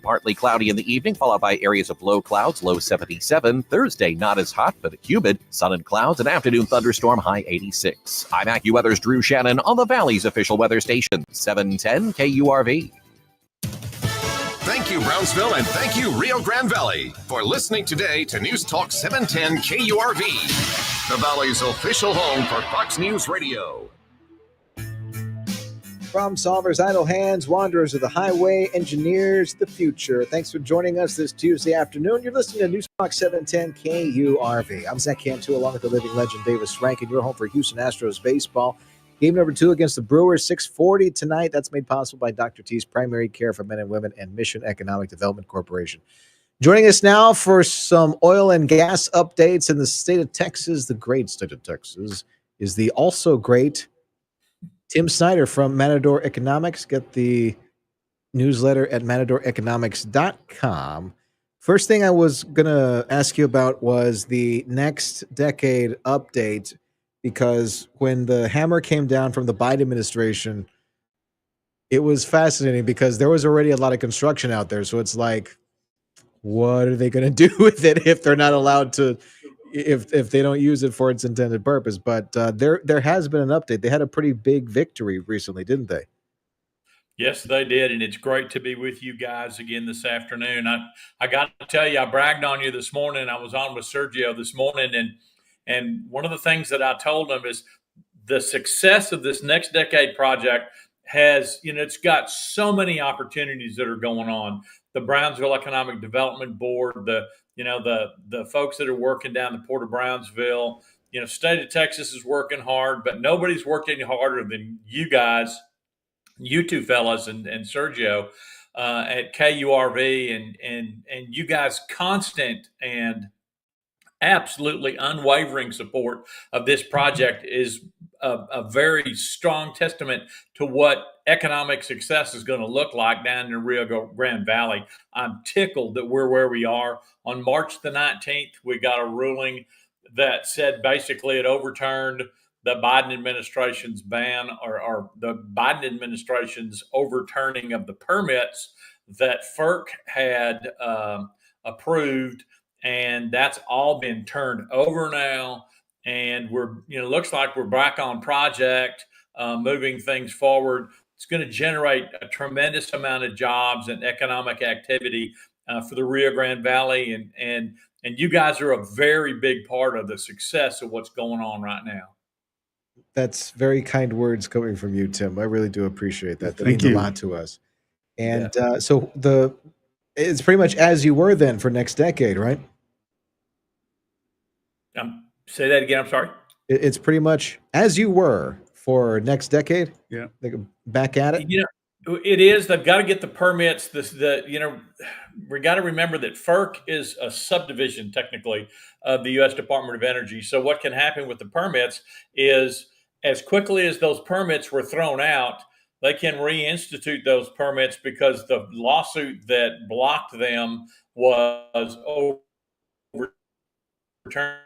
partly cloudy in the evening, followed by areas of low clouds, low 77. Thursday, not as hot, but humid. Sun and clouds, an afternoon thunderstorm, high 86. I'm AccuWeather's Drew Shannon on the Valley's official weather station, 710 KURV. Thank you, Brownsville, and thank you, Rio Grande Valley, for listening today to News Talk 710 KURV, the Valley's official home for Fox News Radio. Problem solvers, idle hands, wanderers of the highway, engineers, the future. Thanks for joining us this Tuesday afternoon. You're listening to News Talk 710 KURV. I'm Zach Cantu, along with the living legend Davis Rankin. You're home for Houston Astros baseball. Game number 2 against the Brewers, 6:40 tonight. That's made possible by Dr. T's Primary Care for Men and Women and Mission Economic Development Corporation. Joining us now for some oil and gas updates in the state of Texas, the great state of Texas, is the also great Tim Snyder from Matador Economics. Get the newsletter at matadoreconomics.com. First thing I was going to ask you about was the next decade update, because when the hammer came down from the Biden administration, it was fascinating because there was already a lot of construction out there. So it's like, what are they going to do with it if they're not allowed to, if they don't use it for its intended purpose? But there has been an update. They had a pretty big victory recently, didn't they? Yes, they did, and it's great to be with you guys again this afternoon. I got to tell you, I bragged on you this morning. I was on with Sergio this morning, and one of the things that I told him is the success of this next decade project has, it's got so many opportunities that are going on. The Brownsville Economic Development Board, the folks that are working down the Port of Brownsville, state of Texas is working hard, but nobody's working harder than you guys, you two fellas and Sergio at KURV, and you guys' constant and absolutely unwavering support of this project is a very strong testament to what economic success is going to look like down in the Rio Grande Valley. I'm tickled that we're where we are. On March the 19th, we got a ruling that said basically it overturned the Biden administration's ban or the Biden administration's overturning of the permits that FERC had approved. And that's all been turned over now. And we're, looks like we're back on project, moving things forward. It's going to generate a tremendous amount of jobs and economic activity for the Rio Grande Valley. And you guys are a very big part of the success of what's going on right now. That's very kind words coming from you, Tim. I really do appreciate that. That Thank means you. a lot to us. And so it's pretty much as you were then for next decade, right? Say that again. I'm sorry. It's pretty much as you were for next decade. Yeah. Like back at it. It is. They've got to get the permits. We got to remember that FERC is a subdivision technically of the U.S. Department of Energy. So what can happen with the permits is as quickly as those permits were thrown out, they can reinstitute those permits because the lawsuit that blocked them was overturned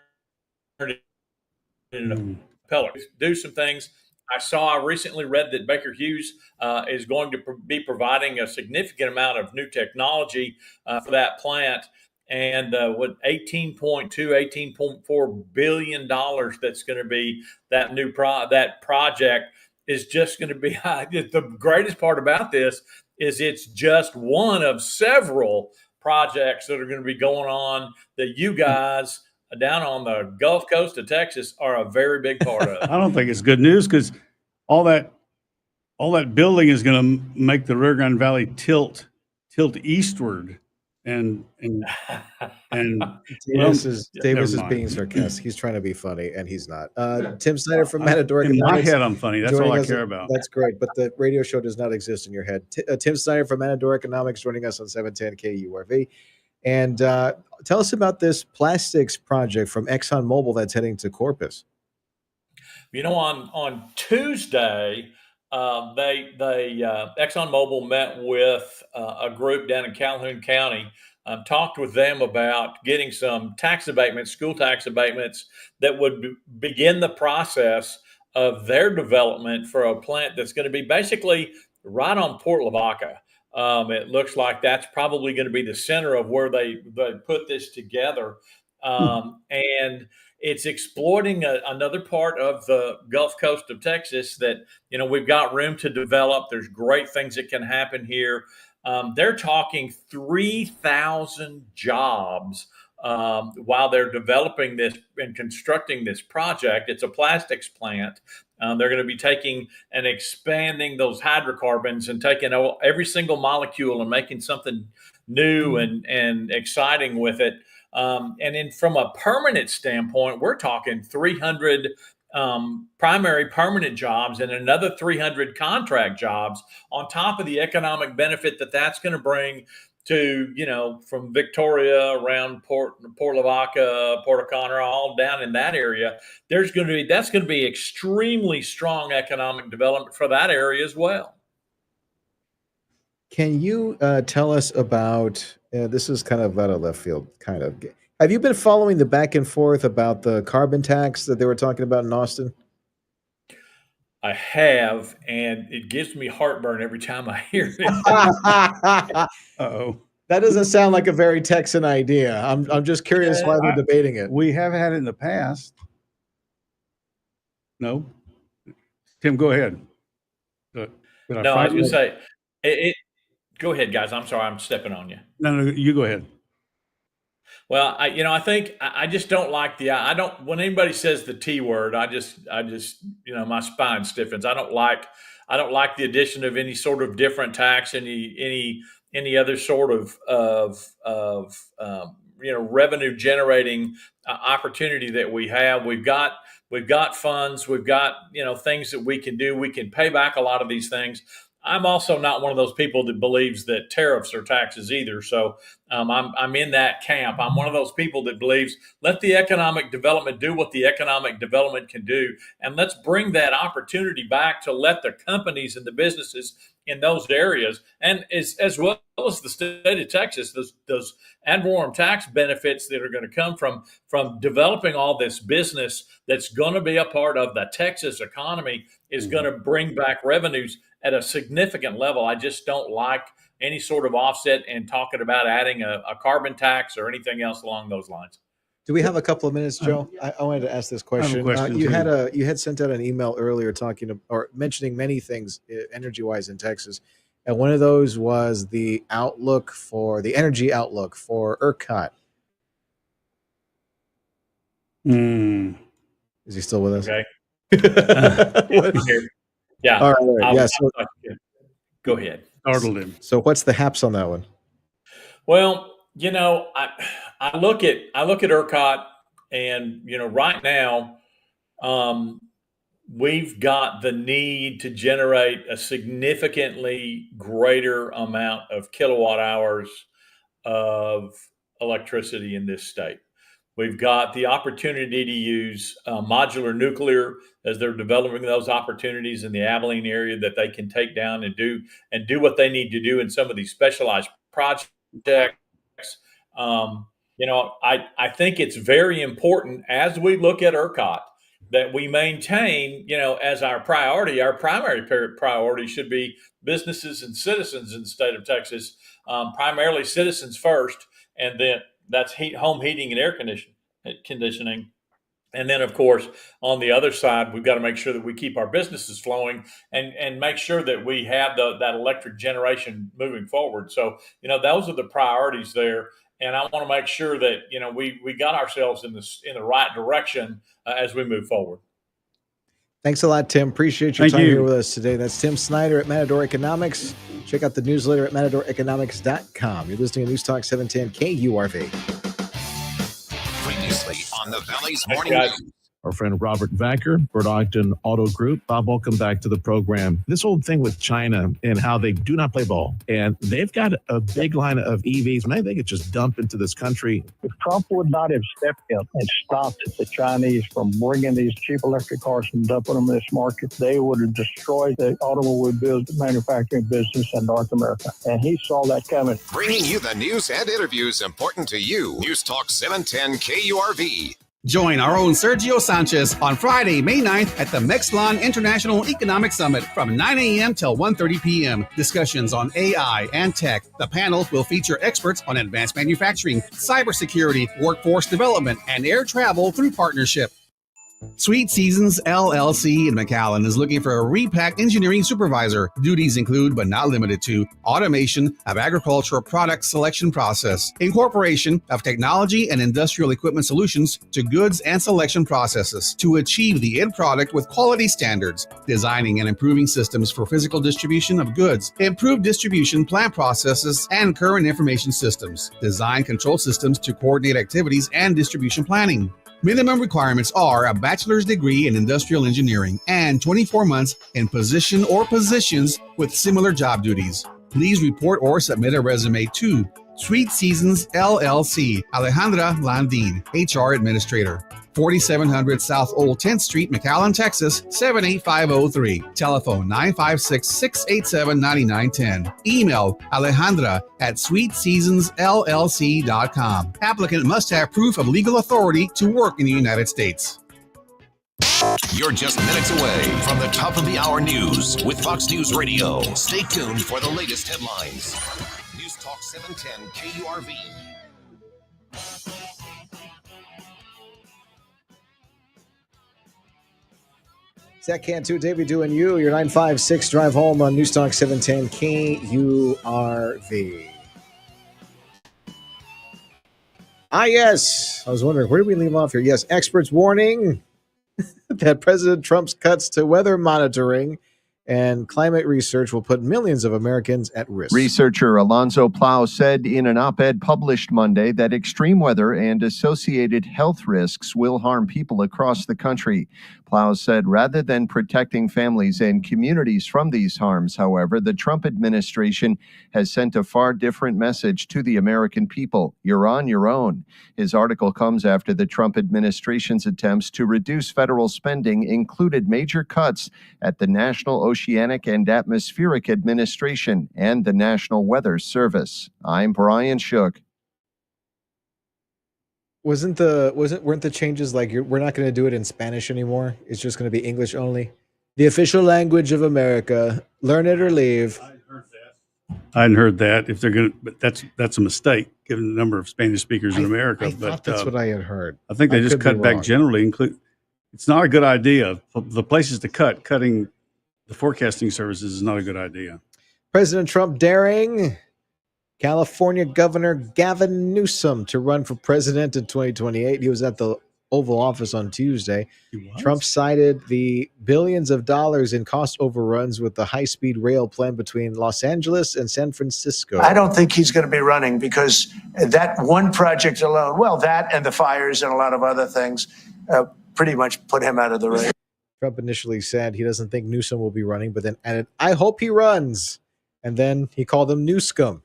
in an appellate. Do some things. I recently read that Baker Hughes is going to be providing a significant amount of new technology for that plant. And with $18.4 billion that's going to be that new that project is just going to be the greatest part about this is it's just one of several projects that are going to be going on that you guys down on the Gulf Coast of Texas are a very big part of. I don't think it's good news because all that building is going to make the Rio Grande Valley tilt eastward, and Davis is being sarcastic. He's trying to be funny, and he's not. Tim Snyder from Matador in Economics. my head, I'm funny. That's all I care about. That's great, but the radio show does not exist in your head. Tim Snyder from Matador Economics joining us on 710 KURV. And tell us about this plastics project from ExxonMobil that's heading to Corpus. On Tuesday, ExxonMobil met with a group down in Calhoun County, talked with them about getting some tax abatements, school tax abatements that would begin the process of their development for a plant that's going to be basically right on Port Lavaca. It looks like that's probably going to be the center of where they put this together. And it's exploiting another part of the Gulf Coast of Texas that, we've got room to develop. There's great things that can happen here. They're talking 3,000 jobs while they're developing this and constructing this project. It's a plastics plant. They're going to be taking and expanding those hydrocarbons and taking every single molecule and making something new and exciting with it. And then from a permanent standpoint, we're talking 300 primary permanent jobs and another 300 contract jobs on top of the economic benefit that's going to bring to, from Victoria around Port Lavaca, Port O'Connor, all down in that area. That's going to be extremely strong economic development for that area as well. Can you tell us about, this is kind of out of left field, kind of. Have you been following the back and forth about the carbon tax that they were talking about in Austin? I have, and it gives me heartburn every time I hear it. Uh-oh. That doesn't sound like a very Texan idea. I'm just curious why they're debating it. We have had it in the past. No? Tim, go ahead. No, I was going to say, go ahead, guys. I'm sorry, I'm stepping on you. No, you go ahead. Well, I think I just don't like when anybody says the T word, I just my spine stiffens. I don't like the addition of any sort of different tax, any other sort of revenue generating opportunity that we have. We've got funds, we've got things that we can do. We can pay back a lot of these things. I'm also not one of those people that believes that tariffs are taxes either. So I'm in that camp. I'm one of those people that believes let the economic development do what the economic development can do. And let's bring that opportunity back to let the companies and the businesses in those areas, and as well as the state of Texas, those ad valorem tax benefits that are going to come from developing all this business that's going to be a part of the Texas economy is going to bring back revenues at a significant level. I just don't like any sort of offset and talking about adding a carbon tax or anything else along those lines. Do we have a couple of minutes, Joe? I wanted to ask this question. You had sent out an email earlier mentioning many things energy-wise in Texas, and one of those was the energy outlook for ERCOT. Is he still with us? Okay. Yeah. All right. Yeah. So, go ahead. Startled him. So what's the haps on that one? Well, I look at ERCOT, and right now, we've got the need to generate a significantly greater amount of kilowatt hours of electricity in this state. We've got the opportunity to use modular nuclear as they're developing those opportunities in the Abilene area that they can take down and do what they need to do in some of these specialized projects. I think it's very important as we look at ERCOT that we maintain, as our primary priority should be businesses and citizens in the state of Texas, primarily citizens first, and then that's home heating and air conditioning. And then, of course, on the other side, we've got to make sure that we keep our businesses flowing and make sure that we have that electric generation moving forward. So, those are the priorities there. And I want to make sure that, we got ourselves in the right direction as we move forward. Thanks a lot, Tim. Appreciate your time here with us today. That's Tim Snyder at Matador Economics. Check out the newsletter at MatadorEconomics.com. You're listening to News Talk 710 KURV. Previously on the Valley's Morning News. Our friend Robert Vacker, Bert Ogden Auto Group. Bob, welcome back to the program. This whole thing with China and how they do not play ball, and they've got a big line of EVs, and I think it's just dumped into this country. If Trump would not have stepped in and stopped the Chinese from bringing these cheap electric cars and dumping them in this market, they would have destroyed the automobile manufacturing business in North America. And he saw that coming. Bringing you the news and interviews important to you. News Talk 710 KURV. Join our own Sergio Sanchez on Friday, May 9th at the Mexlan International Economic Summit from 9 a.m. till 1:30 p.m. Discussions on AI and tech. The panel will feature experts on advanced manufacturing, cybersecurity, workforce development, and air travel through partnership. Sweet Seasons LLC in McAllen is looking for a repack engineering supervisor. Duties include, but not limited to, automation of agricultural product selection process, incorporation of technology and industrial equipment solutions to goods and selection processes to achieve the end product with quality standards, designing and improving systems for physical distribution of goods, improved distribution plant processes and current information systems, design control systems to coordinate activities and distribution planning. Minimum requirements are a bachelor's degree in industrial engineering and 24 months in position or positions with similar job duties. Please report or submit a resume to Sweet Seasons LLC, Alejandra Landin, HR Administrator, 4700 South Old 10th Street, McAllen, Texas, 78503. Telephone 956-687-9910. Email Alejandra at sweetseasonsllc.com. Applicant must have proof of legal authority to work in the United States. You're just minutes away from the top of the hour news with Fox News Radio. Stay tuned for the latest headlines. News Talk 710 KURV. Zach Cantu, David doing you. Your 956 drive home on News Talk 710 KURV. Yes. I was wondering, where did we leave off here? Yes, experts warning that President Trump's cuts to weather monitoring and climate research will put millions of Americans at risk. Researcher Alonzo Plow said in an op-ed published Monday that extreme weather and associated health risks will harm people across the country. Plow said rather than protecting families and communities from these harms, however, the Trump administration has sent a far different message to the American people. You're on your own. His article comes after the Trump administration's attempts to reduce federal spending included major cuts at the National Oceanic and Atmospheric Administration and the National Weather Service. I'm Brian Shook. Weren't the changes like we're not going to do it in Spanish anymore? It's just going to be English only. The official language of America. Learn it or leave. I hadn't heard that. If they're going to, but that's a mistake given the number of Spanish speakers in America. I thought that's what I had heard. I think they just cut back generally. It's not a good idea. The places to cutting the forecasting services is not a good idea. President Trump daring California Governor Gavin Newsom to run for president in 2028. He was at the Oval Office on Tuesday. Trump cited the billions of dollars in cost overruns with the high-speed rail plan between Los Angeles and San Francisco. I don't think he's going to be running because that one project alone, well, that and the fires and a lot of other things pretty much put him out of the race. Trump initially said he doesn't think Newsom will be running, but then added, I hope he runs. And then he called him Newscum.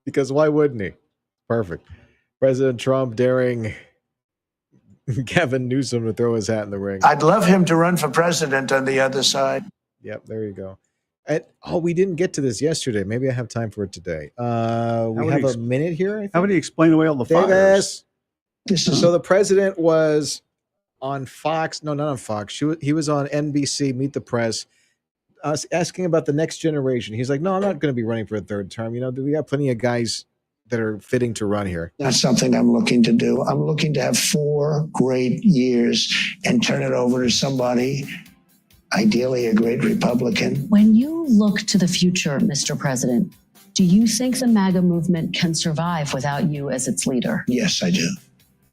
Because why wouldn't he? Perfect. President Trump daring Gavin Newsom to throw his hat in the ring. I'd love him to run for president on the other side. Yep, there you go. We didn't get to this yesterday. Maybe I have time for it today. We have a minute here. How would he explain away all the fires? So the president was on Fox. No, not on Fox. He was on NBC, Meet the Press, asking about the next generation. He's like, no, I'm not going to be running for a third term. You know, we got plenty of guys that are fitting to run here. That's something I'm looking to do. I'm looking to have 4 great years and turn it over to somebody, ideally a great Republican. When you look to the future, Mr. President, do you think the MAGA movement can survive without you as its leader? Yes, I do.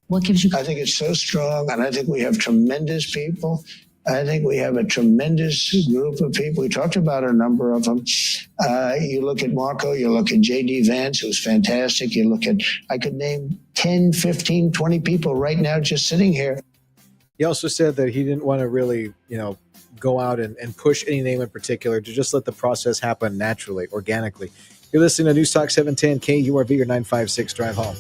What gives you? I think it's so strong, and I think we have tremendous people. I think we have a tremendous group of people. We talked about a number of them. You look at Marco, you look at J.D. Vance, who's fantastic. You look at, I could name 10, 15, 20 people right now just sitting here. He also said that he didn't want to really, go out and push any name in particular, to just let the process happen naturally, organically. You're listening to News Talk 710 KURV, your 956 drive home.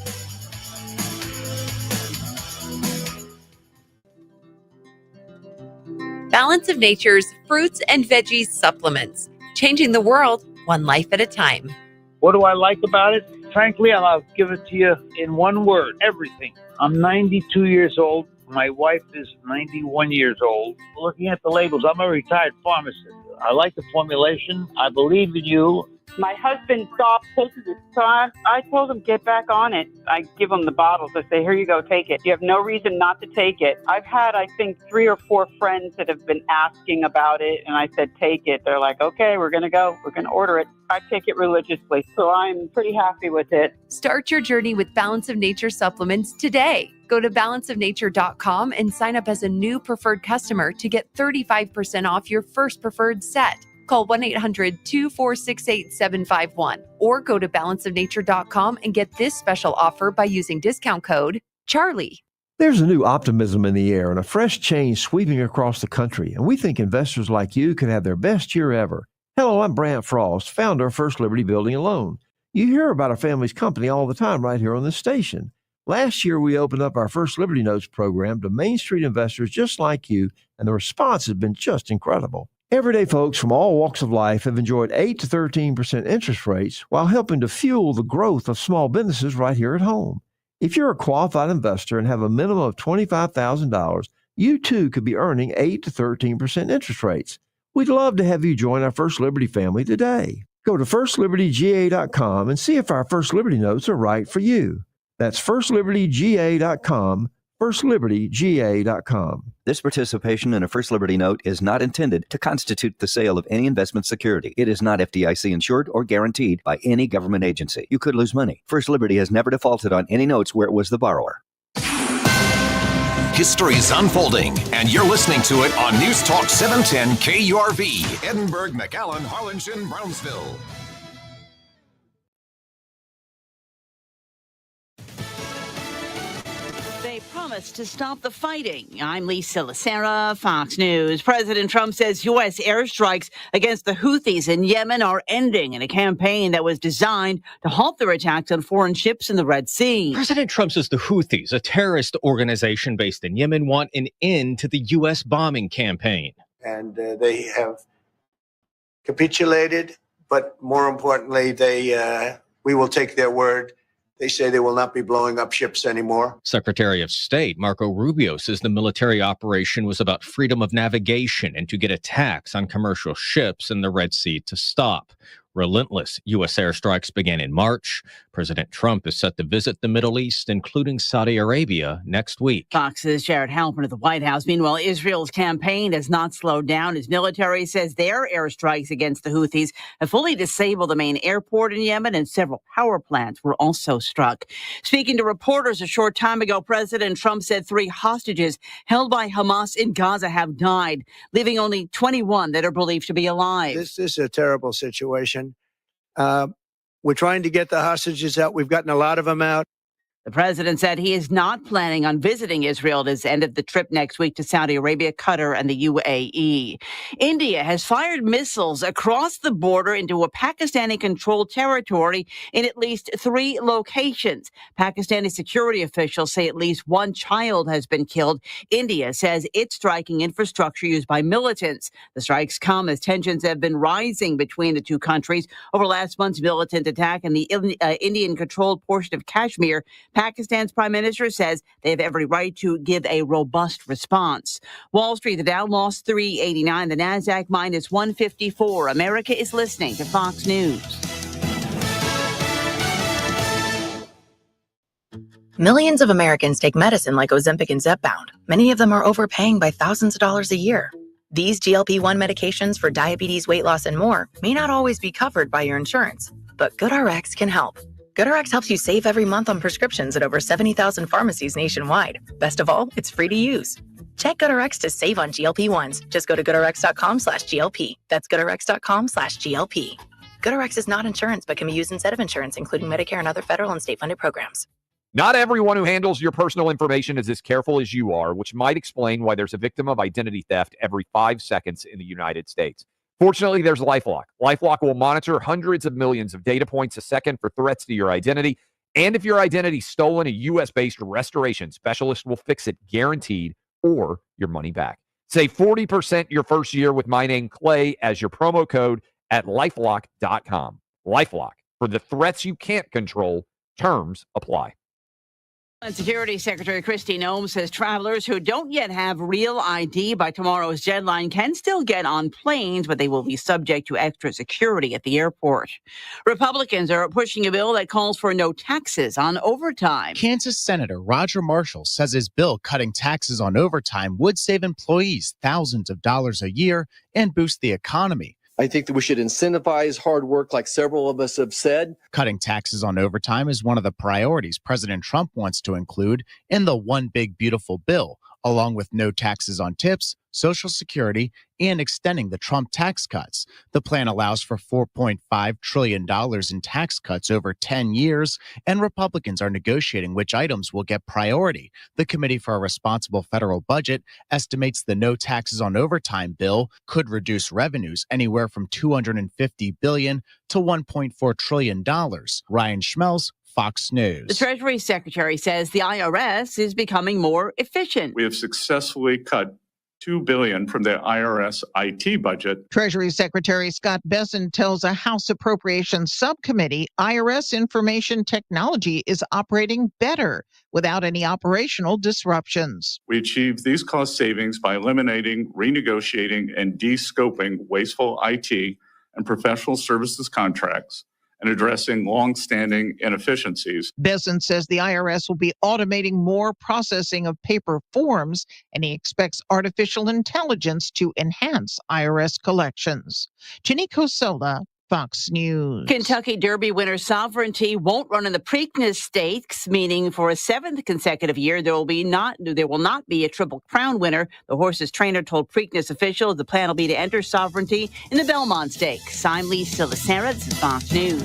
Balance of Nature's fruits and veggies supplements, changing the world one life at a time. What do I like about it? frankly, I'll give it to you in one word: everything. I'm 92 years old. My wife is 91 years old. Looking at the labels, I'm a retired pharmacist. I like the formulation. I believe in you. My husband stopped taking it, so I told him, get back on it. I give him the bottles. I say, here you go, take it. You have no reason not to take it. I've had, I think, 3 or 4 friends that have been asking about it, and I said, take it. They're like, okay, we're going to go. We're going to order it. I take it religiously, so I'm pretty happy with it. Start your journey with Balance of Nature supplements today. Go to balanceofnature.com and sign up as a new preferred customer to get 35% off your first preferred set. Call 1-800-246-8751 or go to balanceofnature.com and get this special offer by using discount code CHARLIE. There's a new optimism in the air and a fresh change sweeping across the country, and we think investors like you can have their best year ever. Hello, I'm Brant Frost, founder of First Liberty Building and Loan. You hear about our family's company all the time right here on this station. Last year, we opened up our First Liberty Notes program to Main Street investors just like you, and the response has been just incredible. Everyday folks from all walks of life have enjoyed 8 to 13% interest rates while helping to fuel the growth of small businesses right here at home. If you're a qualified investor and have a minimum of $25,000, you too could be earning 8 to 13% interest rates. We'd love to have you join our First Liberty family today. Go to firstlibertyga.com and see if our First Liberty Notes are right for you. That's firstlibertyga.com, firstlibertyga.com. This participation in a First Liberty note is not intended to constitute the sale of any investment security. It is not FDIC insured or guaranteed by any government agency. You could lose money. First Liberty has never defaulted on any notes where it was the borrower. History is unfolding, and you're listening to it on News Talk 710 KURV, Edinburgh, McAllen, Harlingen, Brownsville. They promised to stop the fighting. I'm Lisa Lacera, Fox News. President Trump says U.S. airstrikes against the Houthis in Yemen are ending in a campaign that was designed to halt their attacks on foreign ships in the Red Sea. President Trump says the Houthis, a terrorist organization based in Yemen, want an end to the U.S. bombing campaign. And they have capitulated, but more importantly, we will take their word. They say they will not be blowing up ships anymore. Secretary of State Marco Rubio says the military operation was about freedom of navigation and to get attacks on commercial ships in the Red Sea to stop. Relentless U.S. airstrikes began in March. President Trump is set to visit the Middle East, including Saudi Arabia, next week. Fox's Jared Halpern at the White House. Meanwhile, Israel's campaign has not slowed down. His military says their airstrikes against the Houthis have fully disabled the main airport in Yemen, and several power plants were also struck. Speaking to reporters a short time ago, President Trump said 3 hostages held by Hamas in Gaza have died, leaving only 21 that are believed to be alive. This is a terrible situation. We're trying to get the hostages out. We've gotten a lot of them out. The president said he is not planning on visiting Israel at his end of the trip next week to Saudi Arabia, Qatar, and the UAE. India has fired missiles across the border into a Pakistani-controlled territory in at least 3 locations. Pakistani security officials say at least 1 child has been killed. India says it's striking infrastructure used by militants. The strikes come as tensions have been rising between the 2 countries over last month's militant attack in the Indian-controlled portion of Kashmir. Pakistan's prime minister says they have every right to give a robust response. Wall Street, the Dow lost 389, the Nasdaq minus 154. America is listening to Fox News. Millions of Americans take medicine like Ozempic and Zepbound. Many of them are overpaying by thousands of dollars a year. These GLP-1 medications for diabetes, weight loss, and more may not always be covered by your insurance, but GoodRx can help. GoodRx helps you save every month on prescriptions at over 70,000 pharmacies nationwide. Best of all, it's free to use. Check GoodRx to save on GLP-1s. Just go to GoodRx.com/GLP. That's GoodRx.com/GLP. GoodRx is not insurance, but can be used instead of insurance, including Medicare and other federal and state-funded programs. Not everyone who handles your personal information is as careful as you are, which might explain why there's a victim of identity theft every 5 seconds in the United States. Fortunately, there's LifeLock. LifeLock will monitor hundreds of millions of data points a second for threats to your identity. And if your identity is stolen, a U.S.-based restoration specialist will fix it guaranteed or your money back. Save 40% your first year with my name, Clay, as your promo code at LifeLock.com. LifeLock. For the threats you can't control, terms apply. Homeland Security Secretary Kristi Noem says travelers who don't yet have real ID by tomorrow's deadline can still get on planes, but they will be subject to extra security at the airport. Republicans are pushing a bill that calls for no taxes on overtime. Kansas Senator Roger Marshall says his bill cutting taxes on overtime would save employees thousands of dollars a year and boost the economy. I think that we should incentivize hard work, like several of us have said. Cutting taxes on overtime is one of the priorities President Trump wants to include in the One Big Beautiful Bill, along with no taxes on tips, Social Security, and extending the Trump tax cuts. The plan allows for $4.5 trillion in tax cuts over 10 years, and Republicans are negotiating which items will get priority. The Committee for a Responsible Federal Budget estimates the no taxes on overtime bill could reduce revenues anywhere from $250 billion to $1.4 trillion. Ryan Schmelz, Fox News. The Treasury Secretary says the IRS is becoming more efficient. We have successfully cut $2 billion from the IRS IT budget. Treasury Secretary Scott Bessent tells a House Appropriations Subcommittee IRS information technology is operating better without any operational disruptions. We achieved these cost savings by eliminating, renegotiating, and de-scoping wasteful IT and professional services contracts and addressing long-standing inefficiencies. Bessent says the IRS will be automating more processing of paper forms, and he expects artificial intelligence to enhance IRS collections. Jenny Cosola, Fox News. Kentucky Derby winner Sovereignty won't run in the Preakness Stakes, meaning for a seventh consecutive year there will not be a Triple Crown winner. The horse's trainer told Preakness officials the plan will be to enter Sovereignty in the Belmont Stakes. I'm Lisa Lacera. This is Fox News.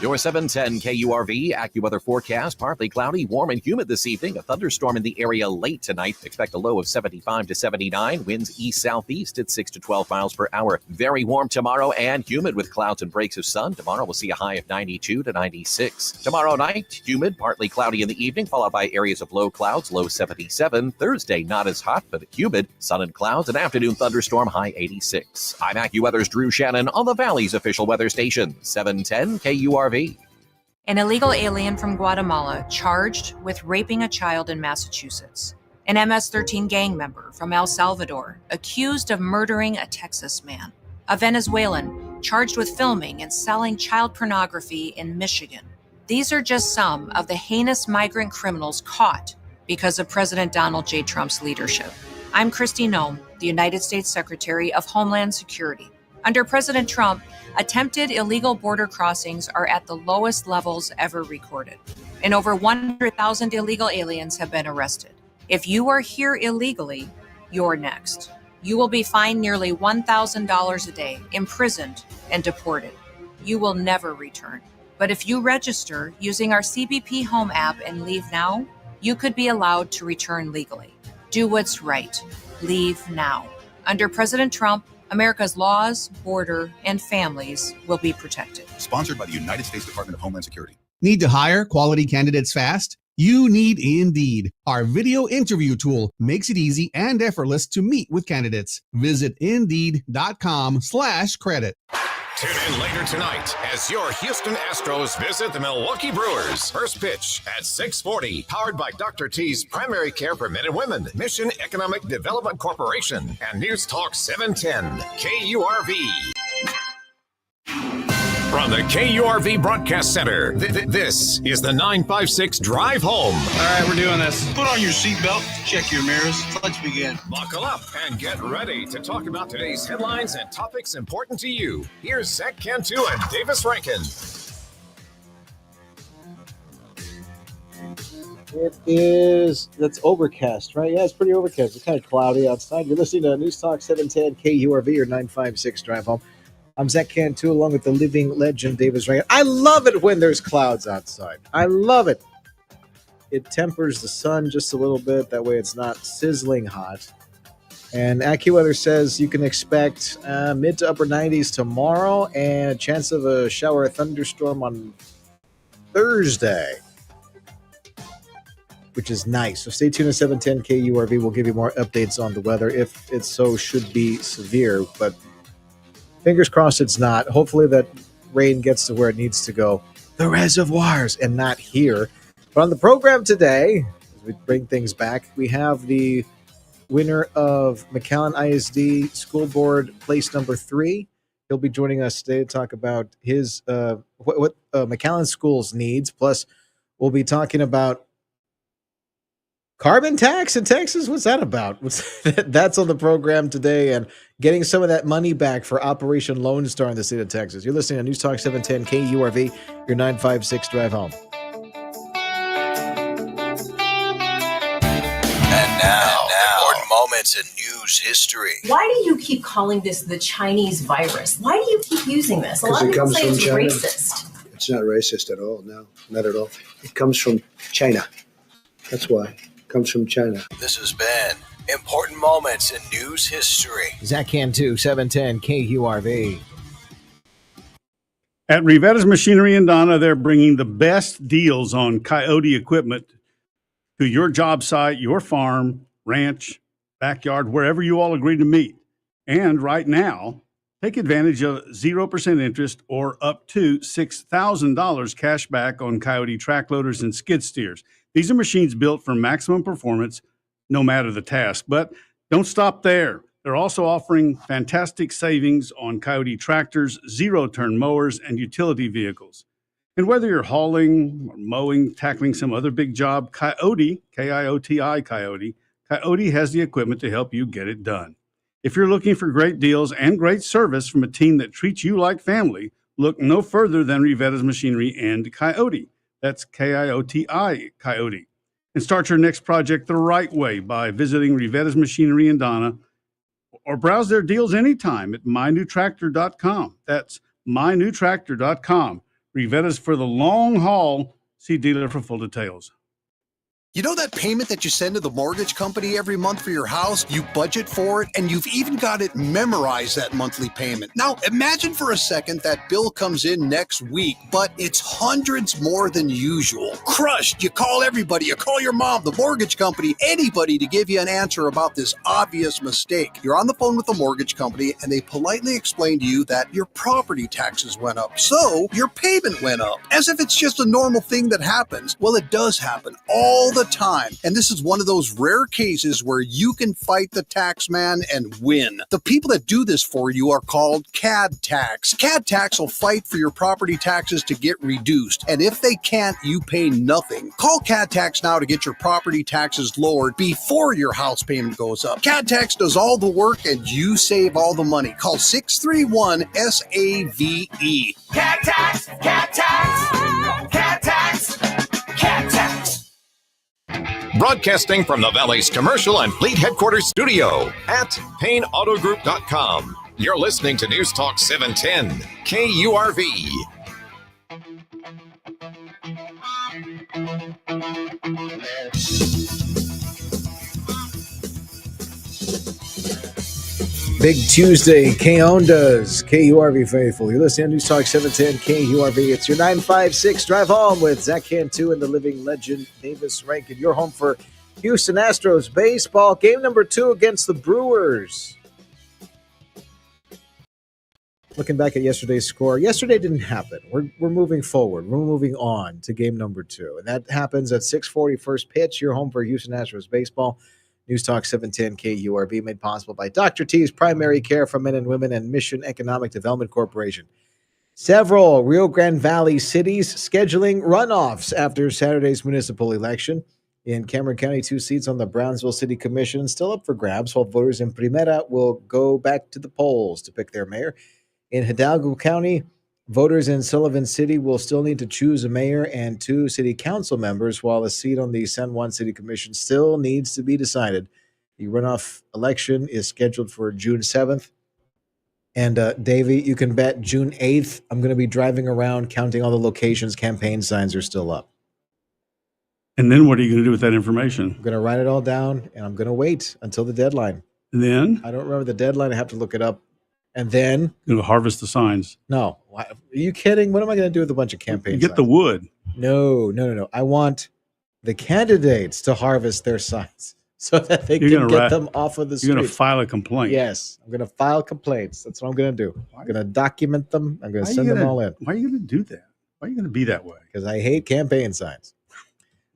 Your 710 KURV AccuWeather forecast. Partly cloudy, warm and humid this evening. A thunderstorm in the area late tonight. Expect a low of 75 to 79. Winds east-southeast at 6 to 12 miles per hour. Very warm tomorrow and humid with clouds and breaks of sun. Tomorrow we'll see a high of 92 to 96. Tomorrow night, humid, partly cloudy in the evening, followed by areas of low clouds, low 77. Thursday, not as hot, but humid. Sun and clouds, an afternoon thunderstorm, high 86. I'm AccuWeather's Drew Shannon on the Valley's official weather station, 710 KURV. An illegal alien from Guatemala charged with raping a child in Massachusetts. An MS-13 gang member from El Salvador accused of murdering a Texas man. A Venezuelan charged with filming and selling child pornography in Michigan. These are just some of the heinous migrant criminals caught because of President Donald J. Trump's leadership. I'm Kristi Noem, the United States Secretary of Homeland Security. Under President Trump, attempted illegal border crossings are at the lowest levels ever recorded, and over 100,000 illegal aliens have been arrested. If you are here illegally, you're next. You will be fined nearly $1,000 a day, imprisoned, and deported. You will never return. But if you register using our CBP Home app and leave now, you could be allowed to return legally. Do what's right. Leave now. Under President Trump, America's laws, border, and families will be protected. Sponsored by the United States Department of Homeland Security. Need to hire quality candidates fast? You need Indeed. Our video interview tool makes it easy and effortless to meet with candidates. Visit Indeed.com/credit. Tune in later tonight as your Houston Astros visit the Milwaukee Brewers. First pitch at 6:40. Powered by Dr. T's Primary Care for Men and Women, Mission Economic Development Corporation, and News Talk 710 KURV. From the KURV Broadcast Center, this is the 956 Drive Home. All right, we're doing this. Put on your seatbelt, check your mirrors. Let's begin. Buckle up and get ready to talk about today's headlines and topics important to you. Here's Zach Cantu and Davis Rankin. That's overcast, right? Yeah, it's pretty overcast. It's kind of cloudy outside. You're listening to News Talk 710 KURV or 956 Drive Home. I'm Zach Cantu, along with the living legend, Davis Rankin. I love it when there's clouds outside. I love it. It tempers the sun just a little bit. That way it's not sizzling hot. And AccuWeather says you can expect mid to upper 90s tomorrow and a chance of a shower or thunderstorm on Thursday, which is nice. So stay tuned to 710 KURV. We'll give you more updates on the weather if it so should be severe. But Fingers crossed it's not. Hopefully that rain gets to where it needs to go, the reservoirs, and not here. But on the program today, as we bring things back, we have the winner of McAllen ISD School Board place number 3. He'll be joining us today to talk about his what McAllen Schools needs. Plus, we'll be talking about carbon tax in Texas. What's that about? That's on the program today, and getting some of that money back for Operation Lone Star in the state of Texas. You're listening to News Talk 710 KURV, your 956 drive home. And now, important moments in news history. Why do you keep calling this the Chinese virus? Why do you keep using this? A lot of people say it's racist. It's not racist at all. No, not at all. It comes from China. That's why. It comes from China. This has been Important Moments in News History. Zach Cantu, 710 KURV. At Rivetta's Machinery in Donna, they're bringing the best deals on Coyote equipment to your job site, your farm, ranch, backyard, wherever you all agree to meet. And right now, take advantage of 0% interest or up to $6,000 cash back on Coyote track loaders and skid steers. These are machines built for maximum performance, no matter the task. But don't stop there. They're also offering fantastic savings on Coyote tractors, zero-turn mowers, and utility vehicles. And whether you're hauling or mowing, tackling some other big job, Coyote, K-I-O-T-I, Coyote has the equipment to help you get it done. If you're looking for great deals and great service from a team that treats you like family, look no further than Rivetta's Machinery and Coyote. That's K-I-O-T-I, Coyote. And start your next project the right way by visiting Rivetta's Machinery in Donna, or browse their deals anytime at mynewtractor.com. That's mynewtractor.com. Rivetta's for the long haul. See dealer for full details. You know that payment that you send to the mortgage company every month for your house? You budget for it, and you've even got it memorized, that monthly payment. Now, imagine for a second that bill comes in next week, but it's hundreds more than usual. Crushed. You call everybody. You call your mom, the mortgage company, anybody to give you an answer about this obvious mistake. You're on the phone with the mortgage company, and they politely explain to you that your property taxes went up, so your payment went up, as if it's just a normal thing that happens. Well, it does happen all the time. And this is one of those rare cases where you can fight the tax man and win. The people that do this for you are called CAD Tax. CAD Tax will fight for your property taxes to get reduced. And if they can't, you pay nothing. Call CAD Tax now to get your property taxes lowered before your house payment goes up. CAD Tax does all the work and you save all the money. Call 631-SAVE. Cat Tax! Cat Tax! Cat Tax! Cat Tax! Broadcasting from the Valley's commercial and fleet headquarters studio at PayneAutoGroup.com. You're listening to News Talk 710 KURV. Big Tuesday, K-Ondas, KURV faithful. You're listening to News Talk 710 KURV. It's your 956 drive home with Zach Cantu and the living legend Davis Rankin. You're home for Houston Astros baseball. Game number 2 against the Brewers. Looking back at yesterday's score, yesterday didn't happen. We're moving forward. We're moving on to game number 2. And that happens at 6:40 first pitch. You're home for Houston Astros baseball. News Talk 710 KURV, made possible by Dr. T's Primary Care for Men and Women and Mission Economic Development Corporation. Several Rio Grande Valley cities scheduling runoffs after Saturday's municipal election. In Cameron County, 2 seats on the Brownsville City Commission still up for grabs, while voters in Primera will go back to the polls to pick their mayor. In Hidalgo County, voters in Sullivan City will still need to choose a mayor and 2 city council members, while a seat on the San Juan City Commission still needs to be decided. The runoff election is scheduled for June 7th. And Davey, you can bet June 8th, I'm going to be driving around counting all the locations campaign signs are still up. And then what are you going to do with that information? I'm going to write it all down, and I'm going to wait until the deadline. And then? I don't remember the deadline. I have to look it up. And then? You'll harvest the signs. No. Are you kidding? What am I going to do with a bunch of campaign signs? You get the wood. No. I want the candidates to harvest their signs. so that they can get them off of the street. You're going to file a complaint. Yes, I'm going to file complaints. That's what I'm going to do. I'm going to document them. I'm going to send them all in. Why are you going to do that? Why are you going to be that way? Because I hate campaign signs.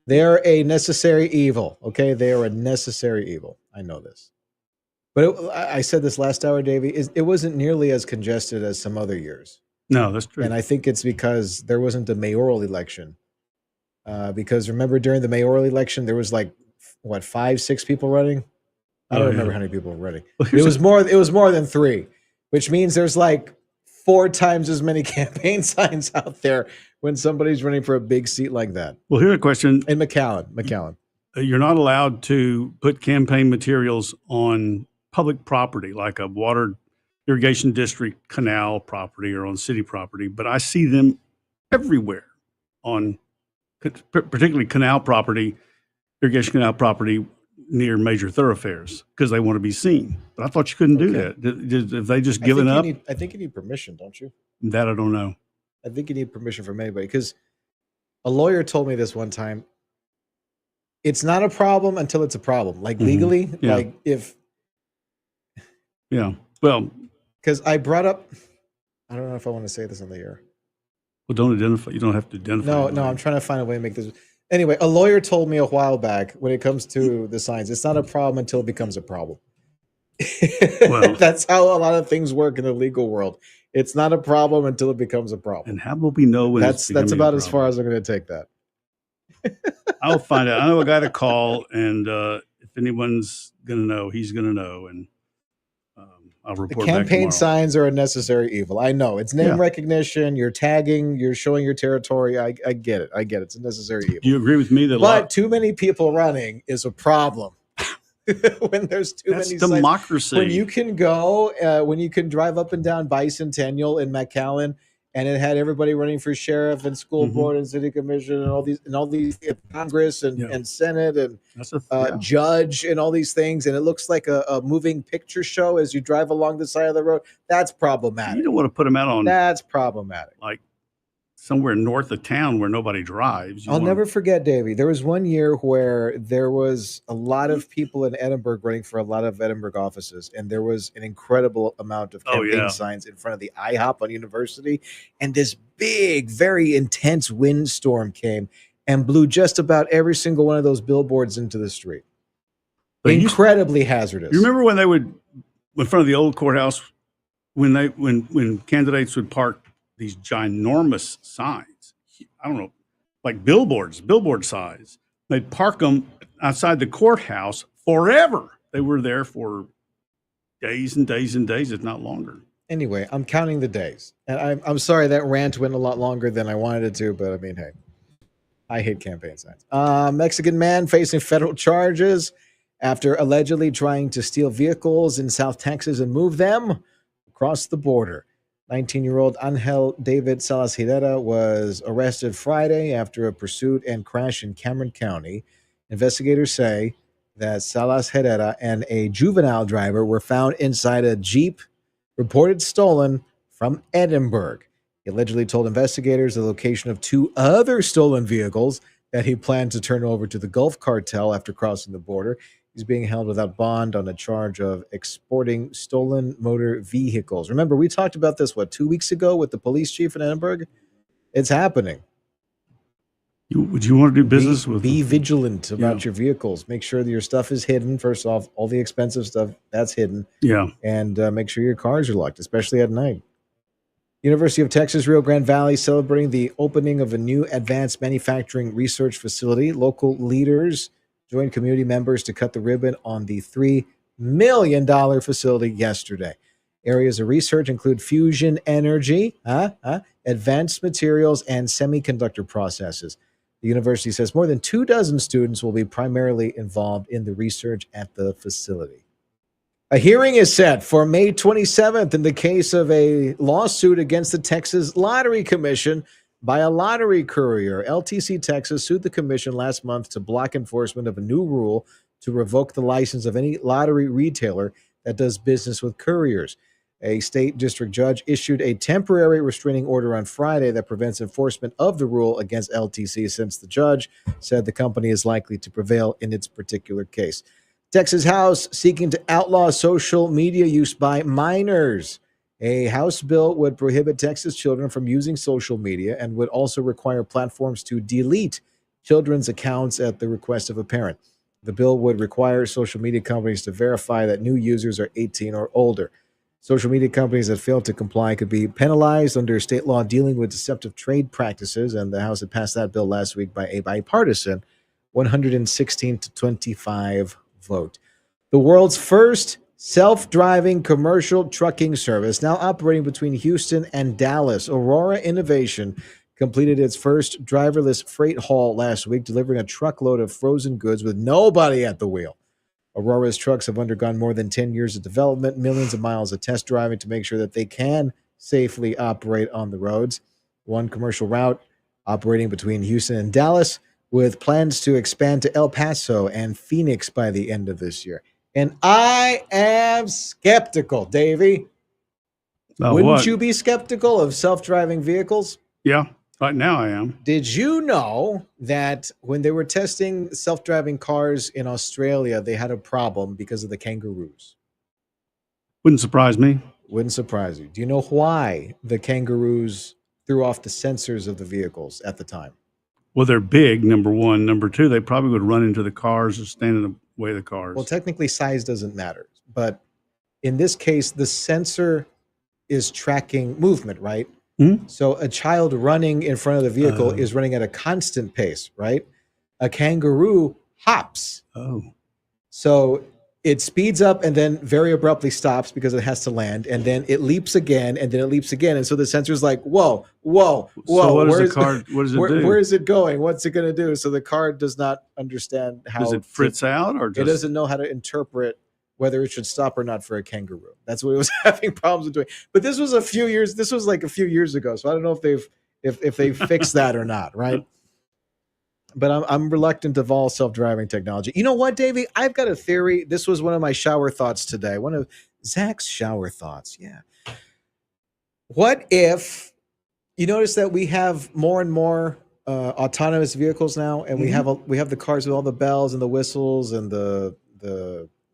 They're a necessary evil. Okay, they are a necessary evil. I know this. But I said this last hour, Davey. It wasn't nearly as congested as some other years. No, that's true. And I think it's because there wasn't a mayoral election. Because remember, during the mayoral election, there was 5, 6 people running. I don't remember how many people were running. It was more than 3, which means there's 4 times as many campaign signs out there when somebody's running for a big seat like that. Well, here's a question. In McAllen. You're not allowed to put campaign materials on public property, like a water irrigation district canal property or on city property, but I see them everywhere on particularly canal property, irrigation canal property near major thoroughfares because they want to be seen. But I thought you couldn't do that. Have they just given up? I think you need permission, don't you? That I don't know. I think you need permission from anybody because a lawyer told me this one time. It's not a problem until it's a problem. Legally, if. Yeah. Well, because I brought up, I don't know if I want to say this on the air. Well, don't identify. You don't have to identify. No, I'm trying to find a way to make this. Anyway, a lawyer told me a while back when it comes to the signs, it's not a problem until it becomes a problem. Well, that's how a lot of things work in the legal world. It's not a problem until it becomes a problem. And how will we know when that's about as far as I'm going to take that. I'll find out. I know a guy to call, and if anyone's going to know, he's going to know, and I'll report back campaign tomorrow. signs are a necessary evil. I know it's name recognition. You're tagging. You're showing your territory. I get it. It's a necessary evil. Do you agree with me that? But too many people running is a problem. When there's too many democracy. Signs. When you can go, when you can drive up and down Bicentennial in McAllen, and it had everybody running for sheriff and school board and city commission and all these Congress and Senate and judge and all these things, and it looks like a moving picture show as you drive along the side of the road. That's problematic. You don't want to put them out on. That's problematic. Like somewhere north of town where nobody drives. I'll never forget, Davey. There was one year where there was a lot of people in Edinburgh running for a lot of Edinburgh offices, and there was an incredible amount of campaign signs in front of the IHOP on University, and this big, very intense windstorm came and blew just about every single one of those billboards into the street. Incredibly hazardous. You remember when they would, in front of the old courthouse, when candidates would park these ginormous signs, I don't know, like billboard size. They'd park them outside the courthouse forever. They were there for days and days and days, if not longer. Anyway, I'm counting the days. And I'm sorry that rant went a lot longer than I wanted it to, but I mean, hey, I hate campaign signs. Mexican man facing federal charges after allegedly trying to steal vehicles in South Texas and move them across the border. 19-year-old Angel David Salas Herrera was arrested Friday after a pursuit and crash in Cameron County. Investigators say that Salas Herrera and a juvenile driver were found inside a Jeep reported stolen from Edinburgh. He allegedly told investigators the location of 2 other stolen vehicles that he planned to turn over to the Gulf Cartel after crossing the border. He's being held without bond on a charge of exporting stolen motor vehicles. Remember, we talked about this, 2 weeks ago with the police chief in Edinburgh? It's happening. Would you want to do business with? Be vigilant about your vehicles. Make sure that your stuff is hidden. First off, all the expensive stuff, that's hidden. Yeah. And make sure your cars are locked, especially at night. University of Texas, Rio Grande Valley celebrating the opening of a new advanced manufacturing research facility. Local leaders joined community members to cut the ribbon on the $3 million facility yesterday. Areas of research include fusion energy, advanced materials, and semiconductor processes. The university says more than 24 students will be primarily involved in the research at the facility. A hearing is set for May 27th in the case of a lawsuit against the Texas Lottery Commission by a lottery courier. LTC Texas sued the commission last month to block enforcement of a new rule to revoke the license of any lottery retailer that does business with couriers. A state district judge issued a temporary restraining order on Friday that prevents enforcement of the rule against LTC, since the judge said the company is likely to prevail in its particular case. Texas House seeking to outlaw social media use by minors. A House bill would prohibit Texas children from using social media and would also require platforms to delete children's accounts at the request of a parent. The bill would require social media companies to verify that new users are 18 or older. Social media companies that fail to comply could be penalized under state law dealing with deceptive trade practices, and the House had passed that bill last week by a bipartisan 116 to 25 vote. The world's first self-driving commercial trucking service, now operating between Houston and Dallas, Aurora Innovation completed its first driverless freight haul last week, delivering a truckload of frozen goods with nobody at the wheel. Aurora's trucks have undergone more than 10 years of development, millions of miles of test driving to make sure that they can safely operate on the roads. One commercial route operating between Houston and Dallas, with plans to expand to El Paso and Phoenix by the end of this year. And I am skeptical, Davey. Wouldn't you be skeptical of self-driving vehicles? Yeah, right now I am. Did you know that when they were testing self-driving cars in Australia, they had a problem because of the kangaroos? Wouldn't surprise me. Wouldn't surprise you. Do you know why the kangaroos threw off the sensors of the vehicles at the time? Well, they're big, number one. Number two, they probably would run into the cars or stand in the way of the cars. Well, technically size doesn't matter. But in this case, the sensor is tracking movement, right? Mm-hmm. So a child running in front of the vehicle is running at a constant pace, right? A kangaroo hops. Oh. So it speeds up and then very abruptly stops because it has to land, and then it leaps again, and then it leaps again. And so the sensor's like, whoa. So what does the car, what does it do? Where is it going? What's it going to do? So the car does not understand how. Does it fritz out, or it doesn't know how to interpret whether it should stop or not for a kangaroo. That's what it was having problems with doing. But this was like a few years ago. So I don't know if they've fixed that or not, right? But I'm reluctant of all self-driving technology. You know what, Davey? I've got a theory. This was one of my shower thoughts today. One of Zach's shower thoughts. Yeah. What if you notice that we have more and more autonomous vehicles now, and we have the cars with all the bells and the whistles and the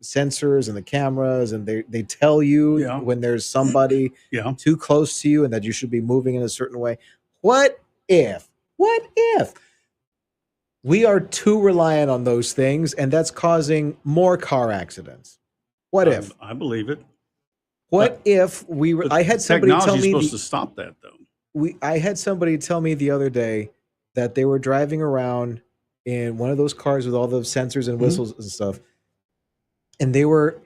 sensors and the cameras, and they tell you when there's somebody too close to you and that you should be moving in a certain way. What if we are too reliant on those things, and that's causing more car accidents? What if? I believe it. What if we were? I had somebody tell me supposed to stop that, though. I had somebody tell me the other day that they were driving around in one of those cars with all the sensors and whistles and stuff, and they were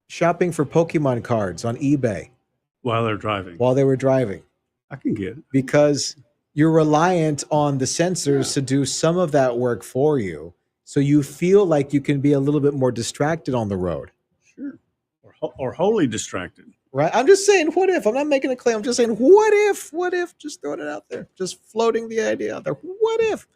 shopping for Pokemon cards on eBay while they're driving. While they were driving, I can get it because you're reliant on the sensors to do some of that work for you, so you feel like you can be a little bit more distracted on the road. Sure, or wholly distracted. Right. I'm just saying, what if? I'm not making a claim. I'm just saying, what if? What if? Just throwing it out there. Just floating the idea out there. What if?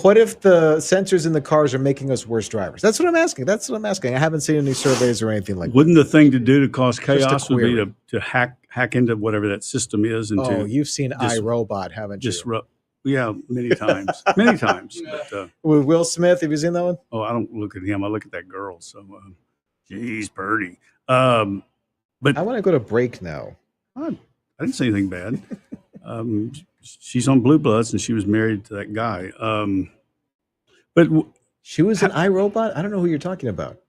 What if the sensors in the cars are making us worse drivers? That's what I'm asking. I haven't seen any surveys or anything like that. Wouldn't the thing to do to cause chaos would be to hack into whatever that system is? And you've seen iRobot, haven't you? Yeah, many times. Many times. But, with Will Smith, have you seen that one? Oh, I don't look at him. I look at that girl. So, geez, Birdie. But I want to go to break now. I didn't say anything bad. She's on Blue Bloods, and she was married to that guy. But she was an iRobot? I don't know who you're talking about.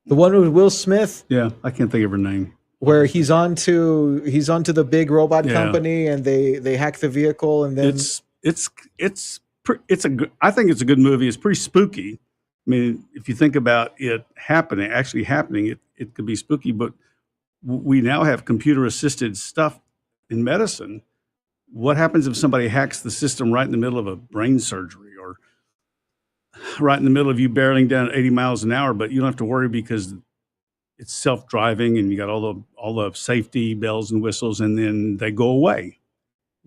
The one with Will Smith? Yeah, I can't think of her name. Where he's onto the big robot company, and they hack the vehicle, and then I think it's a good movie. It's pretty spooky. I mean, if you think about it actually happening, it could be spooky. But we now have computer-assisted stuff in medicine. What happens if somebody hacks the system right in the middle of a brain surgery, or right in the middle of you barreling down at 80 miles an hour, but you don't have to worry because it's self-driving and you got all the safety bells and whistles, and then they go away.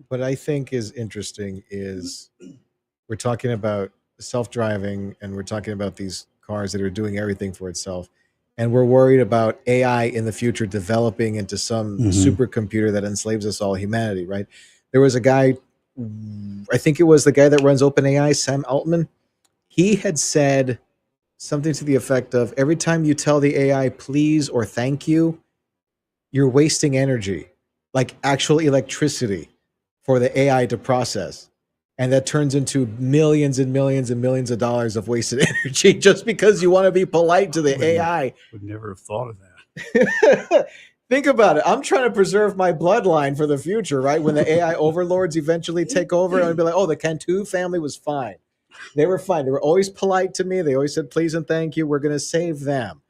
What I think is interesting is we're talking about self-driving, and we're talking about these cars that are doing everything for itself. And we're worried about AI in the future developing into some supercomputer that enslaves us all, humanity, right? There was a guy, I think it was the guy that runs OpenAI, Sam Altman. He had said something to the effect of every time you tell the AI please or thank you, you're wasting energy, like actual electricity for the AI to process. And that turns into millions and millions and millions of dollars of wasted energy just because you want to be polite to the AI. Would never have thought of that. Think about it. I'm trying to preserve my bloodline for the future, right? When the AI overlords eventually take over, and I'd be like, oh, the Cantu family was fine. They were fine. They were always polite to me. They always said please and thank you. We're going to save them.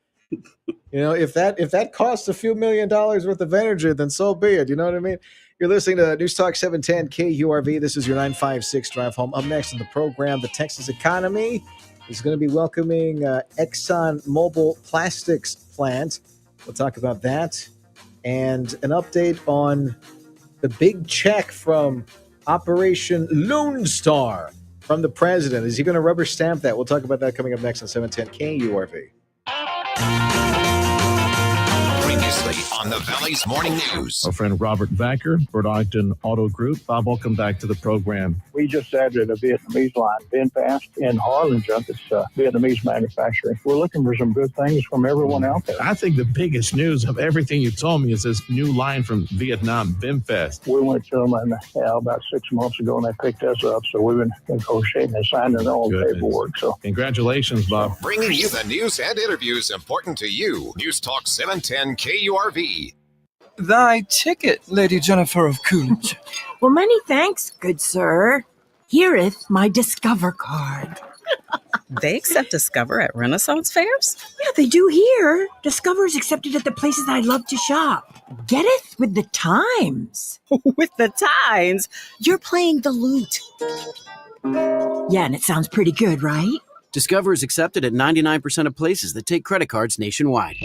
If that costs a few $1 million worth of energy, then so be it. You know what I mean? You're listening to News Talk 710 KURV. This is your 956 Drive Home. Up next in the program, the Texas economy is going to be welcoming Exxon Mobil Plastics plant. We'll talk about that. And an update on the big check from Operation Lone Star from the president. Is he going to rubber stamp that? We'll talk about that coming up next on 710 KURV. Previously on the Valley's Morning News. Our friend Robert Vacker, Burlington Auto Group. Bob, welcome back to the program. We just added a Vietnamese line, VinFast, in Harlingen. It's Vietnamese manufacturing. We're looking for some good things from everyone out there. I think the biggest news of everything you told me is this new line from Vietnam, VinFast. We went to them about 6 months ago, and they picked us up. So we've been negotiating and signing their own paperwork. So congratulations, Bob. Bringing you the news and interviews important to you. News Talk 710 KURV. Thy ticket, Lady Jennifer of Coolidge. Well, many thanks, good sir. Hereeth my Discover card. They accept Discover at Renaissance fairs? Yeah, they do here. Discover is accepted at the places I love to shop. Getteth with the times. With the times? You're playing the lute. Yeah, and it sounds pretty good, right? Discover is accepted at 99% of places that take credit cards nationwide.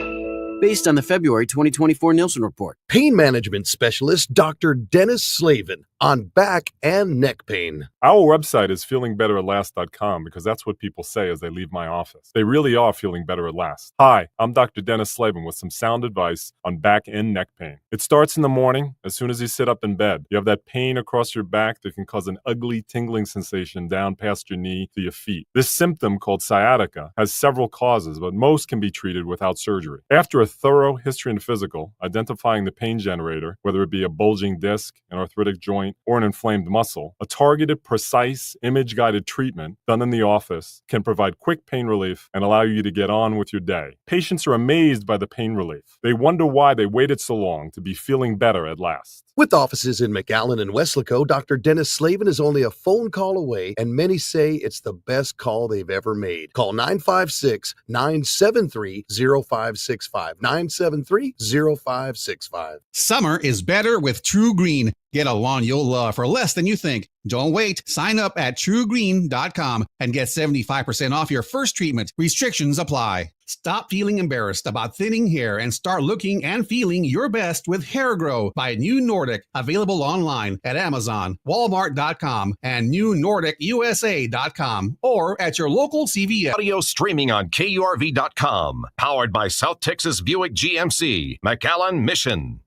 Based on the February 2024 Nielsen report. Pain management specialist Dr. Dennis Slavin on back and neck pain. Our website is feelingbetteratLast.com because that's what people say as they leave my office. They really are feeling better at last. Hi, I'm Dr. Dennis Slavin with some sound advice on back and neck pain. It starts in the morning as soon as you sit up in bed. You have that pain across your back that can cause an ugly tingling sensation down past your knee to your feet. This symptom, called sciatica, has several causes, but most can be treated without surgery. After a thorough history and physical, identifying the pain generator, whether it be a bulging disc, an arthritic joint, or an inflamed muscle, a targeted, precise, image-guided treatment done in the office can provide quick pain relief and allow you to get on with your day. Patients are amazed by the pain relief. They wonder why they waited so long to be feeling better at last. With offices in McAllen and Weslaco, Dr. Dennis Slavin is only a phone call away, and many say it's the best call they've ever made. Call 956-973-0565. 973-0565. Summer is better with True Green. Get a lawn you'll love for less than you think. Don't wait. Sign up at truegreen.com and get 75% off your first treatment. Restrictions apply. Stop feeling embarrassed about thinning hair and start looking and feeling your best with Hair Grow by New Nordic. Available online at Amazon, Walmart.com, and NewNordicUSA.com or at your local CVS. Audio streaming on KURV.com. Powered by South Texas Buick GMC, McAllen Mission.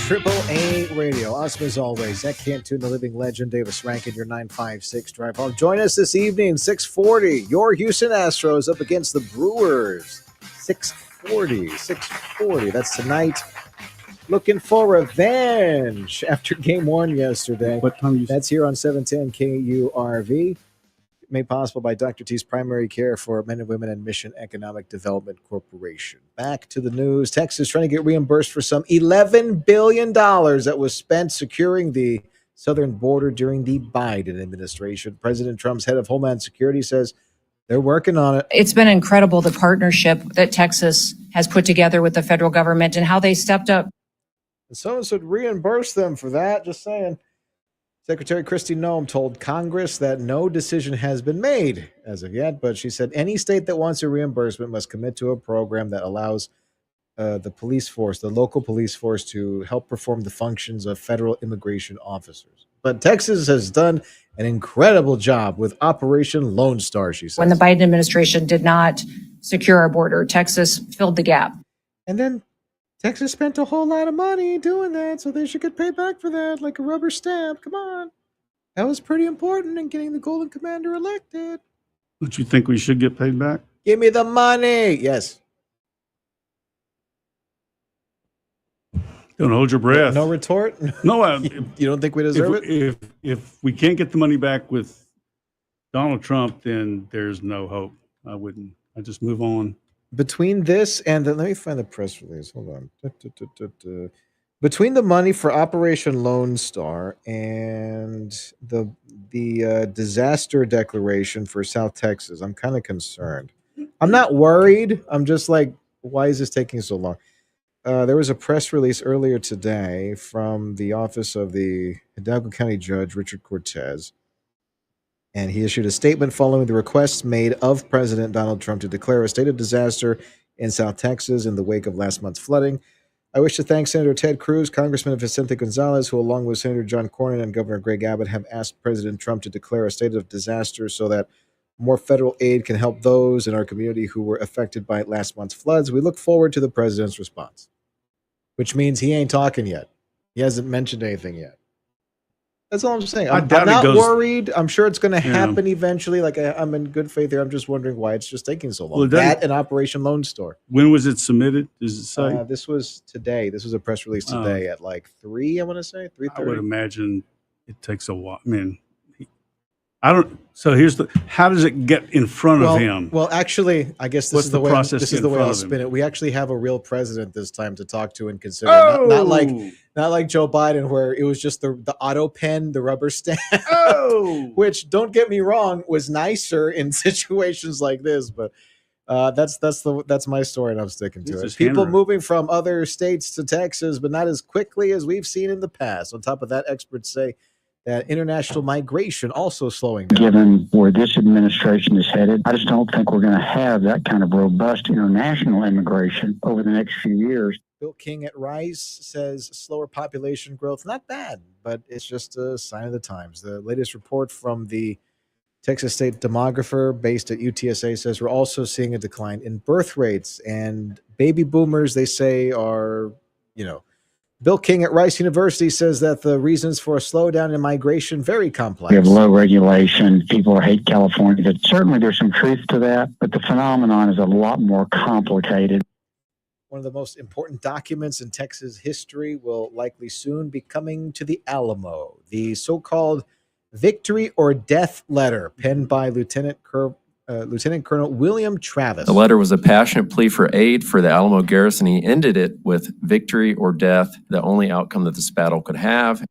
AAA Radio. Awesome as always. Zach Cantu, the living legend, Davis Rankin, your 956 Drive Home. Join us this evening, 640. Your Houston Astros up against the Brewers. 640. That's tonight. Looking for revenge after game one yesterday. That's here on 710 KURV. Made possible by Dr. T's Primary Care for Men and Women and Mission Economic Development Corporation. Back to the news. Texas trying to get reimbursed for some $11 billion that was spent securing the southern border during the Biden administration. President Trump's head of Homeland Security says they're working on it. It's been incredible, the partnership that Texas has put together with the federal government and how they stepped up. And someone should reimburse them for that. Just saying. Secretary Kristi Noem told Congress that no decision has been made as of yet, but she said any state that wants a reimbursement must commit to a program that allows the police force, the local police force, to help perform the functions of federal immigration officers. But Texas has done an incredible job with Operation Lone Star, she said. When the Biden administration did not secure our border, Texas filled the gap. And then Texas spent a whole lot of money doing that, so they should get paid back for that, like a rubber stamp. Come on. That was pretty important in getting the Golden Commander elected. Don't you think we should get paid back? Give me the money. Yes. Don't hold your breath. No retort? No, you don't think we deserve it? If we can't get the money back with Donald Trump, then there's no hope. I wouldn't. I just move on. Between this and let me find the press release. Hold on. Between the money for Operation Lone Star and the disaster declaration for South Texas, I'm kind of concerned. I'm not worried. I'm just like, why is this taking so long? There was a press release earlier today from the office of the Hidalgo County Judge, Richard Cortez, and he issued a statement following the requests made of President Donald Trump to declare a state of disaster in South Texas in the wake of last month's flooding. I wish to thank Senator Ted Cruz, Congressman Vicente Gonzalez, who along with Senator John Cornyn and Governor Greg Abbott have asked President Trump to declare a state of disaster so that more federal aid can help those in our community who were affected by last month's floods. We look forward to the president's response, which means he ain't talking yet. He hasn't mentioned anything yet. That's all I'm saying. I'm not worried. I'm sure it's going to happen eventually. Like I'm in good faith here. I'm just wondering why it's just taking so long. That and Operation Lone Star. When was it submitted? Does it say? This was today. This was a press release today at like 3. I want to say 3:30. I would imagine it takes a while. I mean, I don't. So how does it get in front of him? Well, actually, I guess this is the way. Process This is the way I'll spin it. We actually have a real president this time to talk to and consider. Not like Joe Biden, where it was just the auto pen, the rubber stamp. Which, don't get me wrong, was nicer in situations like this. But that's my story, and I'm sticking to it. People moving from other states to Texas, but not as quickly as we've seen in the past. On top of that, experts say that international migration also slowing down. Given where this administration is headed, I just don't think we're going to have that kind of robust international immigration over the next few years. Bill King at Rice says slower population growth, not bad, but it's just a sign of the times. The latest report from the Texas State demographer based at UTSA says we're also seeing a decline in birth rates, and baby boomers, they say, are, Bill King at Rice University says that the reasons for a slowdown in migration very complex. We have low regulation. People hate California. But certainly there's some truth to that, but the phenomenon is a lot more complicated. One of the most important documents in Texas history will likely soon be coming to the Alamo. The so-called victory or death letter penned by Lieutenant Colonel William Travis. The letter was a passionate plea for aid for the Alamo garrison. He ended it with victory or death, the only outcome that this battle could have.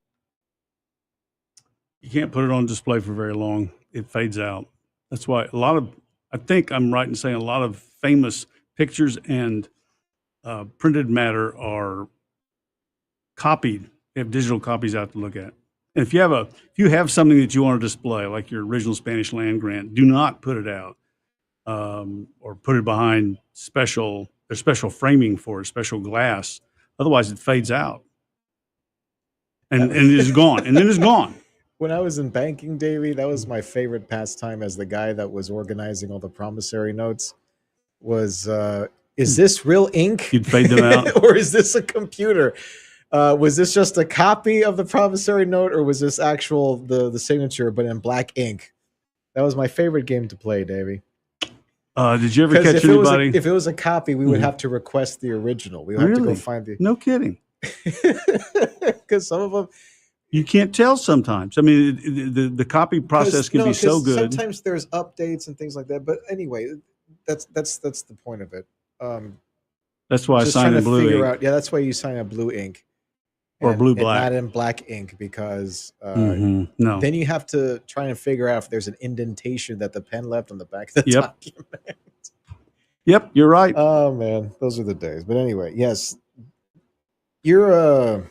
You can't put it on display for very long. It fades out. That's why I think I'm right in saying a lot of famous pictures and printed matter are copied. They have digital copies out to look at. And if you have something that you want to display, like your original Spanish land grant, do not put it out or put it behind special framing for it, special glass. Otherwise, it fades out and it is gone. And then it's gone. When I was in banking, Davey, that was my favorite pastime as the guy that was organizing all the promissory notes was, is this real ink? You'd fade them out. Or is this a computer? Was this just a copy of the promissory note, or was this actual the signature but in black ink? That was my favorite game to play, Davey. Did you ever catch anybody? If it was a copy, we would have to request the original. We would have to go find the. No kidding. Because some of them you can't tell sometimes. I mean, the copy process can be so good. Sometimes there's updates and things like that. But anyway, that's the point of it. That's why I sign in blue ink. Yeah, that's why you sign a blue ink. Or blue black. Not in black ink, because no. Then you have to try and figure out if there's an indentation that the pen left on the back of the document. Yep, you're right. Oh, man, those are the days. But anyway, yes, you're a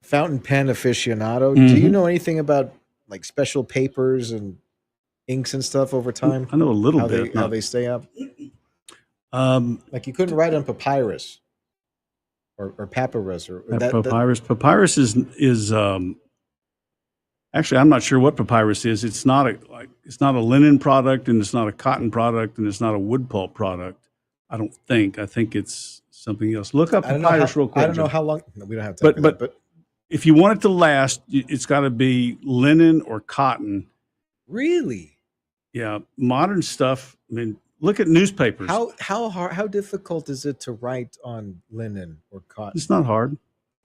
fountain pen aficionado. Do you know anything about like special papers and inks and stuff over time? I know a little bit. How they stay up? Like you couldn't write on papyrus. Or papyrus, or papyrus. Papyrus is actually, I'm not sure what papyrus is. It's not a linen product, and it's not a cotton product, and it's not a wood pulp product. I don't think. I think it's something else. Look up papyrus real quick. I don't know how long. No, we don't have time. But if you want it to last, it's got to be linen or cotton. Really? Yeah, modern stuff. I mean, look at newspapers. How difficult is it to write on linen or cotton? It's not hard.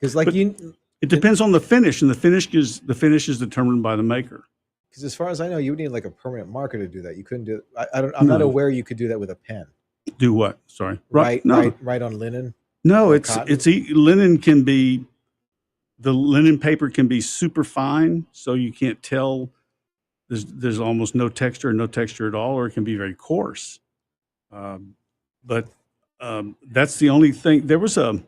Because it depends on the finish, and the finish is determined by the maker. Because as far as I know, you would need like a permanent marker to do that. You couldn't do it. I'm not aware you could do that with a pen. Do what? Sorry. Write on linen. No, cotton? linen can be, the linen paper can be super fine, so you can't tell. There's almost no texture at all, or it can be very coarse. But that's the only thing. There was a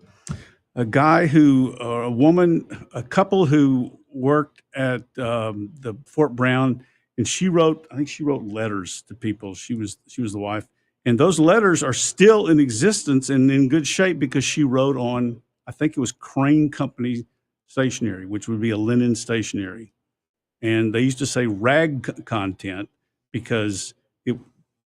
guy a couple who worked at the Fort Brown, and I think she wrote letters to people. She was the wife, and those letters are still in existence and in good shape because she wrote on, I think it was Crane Company stationery, which would be a linen stationery. And they used to say rag content because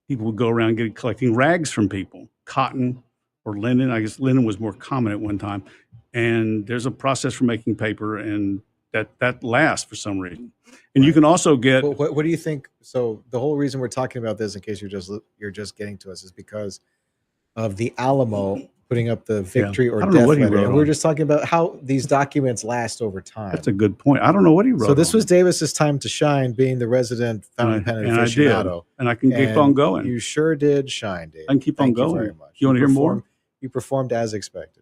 people would go around collecting rags from people, cotton or linen. I guess linen was more common at one time. And there's a process for making paper, and that lasts for some reason. And you can also get. Well, what do you think? So the whole reason we're talking about this, in case you're just getting to us, is because of the Alamo putting up the victory or death letter. And we're just talking about how these documents last over time. That's a good point. I don't know what he wrote. So this was Davis's time to shine, being the resident fountain pen aficionado. And I can keep on going. You sure did shine, Dave. I can keep on going. You very much. You want to hear more? You performed as expected.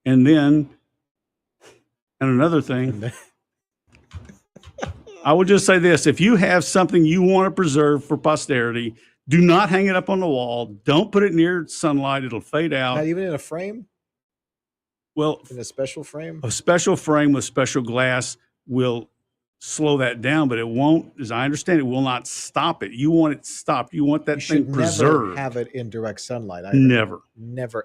And another thing, I will just say this. If you have something you want to preserve for posterity, do not hang it up on the wall. Don't put it near sunlight. It'll fade out. Not even in a frame? Well, in a special frame? A special frame with special glass will slow that down, but it won't, as I understand it, will not stop it. You want it stopped. You want that thing preserved. Never have it in direct sunlight. Never.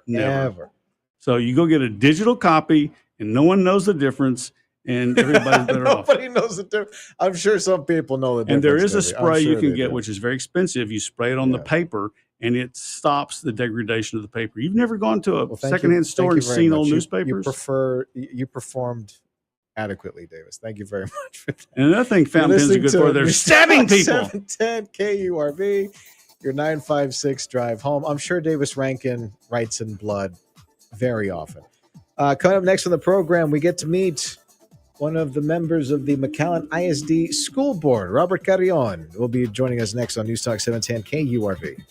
Ever. So you go get a digital copy, and no one knows the difference, and everybody's better off. Nobody knows the difference. I'm sure some people know the difference. And there is a spray you can get, which is very expensive. You spray it on the paper, and it stops the degradation of the paper. You've never gone to a secondhand store and seen old newspapers? You performed adequately, Davis. Thank you very much for that. And another thing fountain pens are good for, they're stabbing people. 710 KURV, your 956 drive home. I'm sure Davis Rankin writes in blood very often. Coming up next on the program, we get to meet one of the members of the McAllen ISD School Board, Robert Carrion, will be joining us next on News Talk 710 KURV.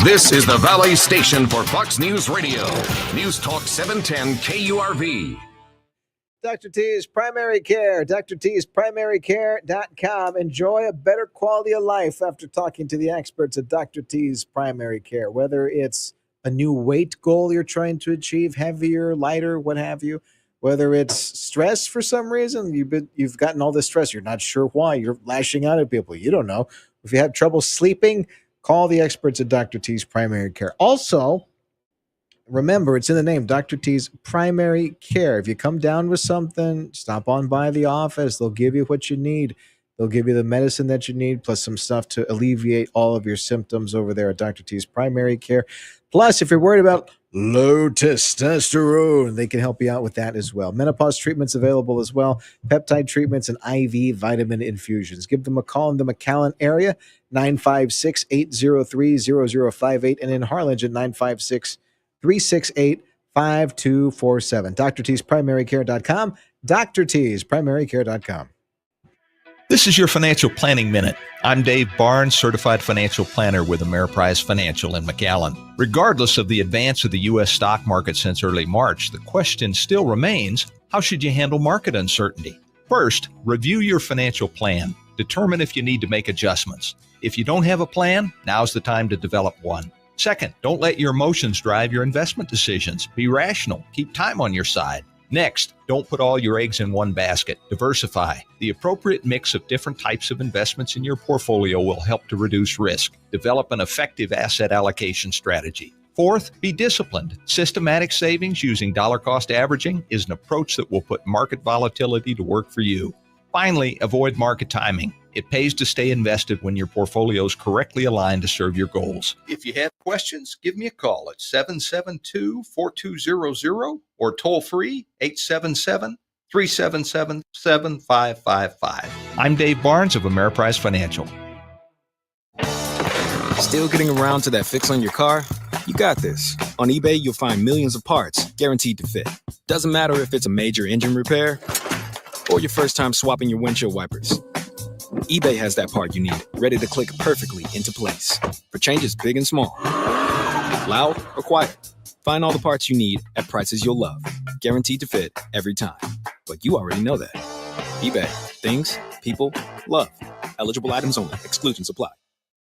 This is the Valley Station for Fox News Radio. News Talk 710 KURV. Dr. T's Primary Care, drtsprimarycare.com. Enjoy a better quality of life after talking to the experts at Dr. T's Primary Care. Whether it's a new weight goal you're trying to achieve, heavier, lighter, what have you, whether it's stress for some reason, you've gotten all this stress, you're not sure why, you're lashing out at people, you don't know. If you have trouble sleeping, call the experts at Dr. T's Primary Care. Also, remember, it's in the name, Dr. T's Primary Care. If you come down with something, stop on by the office. They'll give you what you need. They'll give you the medicine that you need, plus some stuff to alleviate all of your symptoms over there at Dr. T's Primary Care. Plus, if you're worried about low testosterone, they can help you out with that as well. Menopause treatments available as well. Peptide treatments and IV vitamin infusions. Give them a call in the McAllen area, 956-803-0058, and in Harlingen, 956-368-5247. drtsprimarycare.com, drtsprimarycare.com. This is your Financial Planning Minute. I'm Dave Barnes, Certified Financial Planner with Ameriprise Financial in McAllen. Regardless of the advance of the U.S. stock market since early March, the question still remains, how should you handle market uncertainty? First, review your financial plan. Determine if you need to make adjustments. If you don't have a plan, now's the time to develop one. Second, don't let your emotions drive your investment decisions. Be rational. Keep time on your side. Next, don't put all your eggs in one basket. Diversify. The appropriate mix of different types of investments in your portfolio will help to reduce risk. Develop an effective asset allocation strategy. Fourth, be disciplined. Systematic savings using dollar cost averaging is an approach that will put market volatility to work for you. Finally, avoid market timing. It pays to stay invested when your portfolio is correctly aligned to serve your goals. If you have questions, give me a call at 772-4200 or toll free 877-377-7555. I'm Dave Barnes of Ameriprise Financial. Still getting around to that fix on your car? You got this. On eBay, you'll find millions of parts guaranteed to fit. Doesn't matter if it's a major engine repair or your first time swapping your windshield wipers. eBay has that part you need, ready to click perfectly into place for changes big and small. Loud or quiet, find all the parts you need at prices you'll love. Guaranteed to fit every time. But you already know that. eBay. Things, people, love. Eligible items only. Exclusions apply.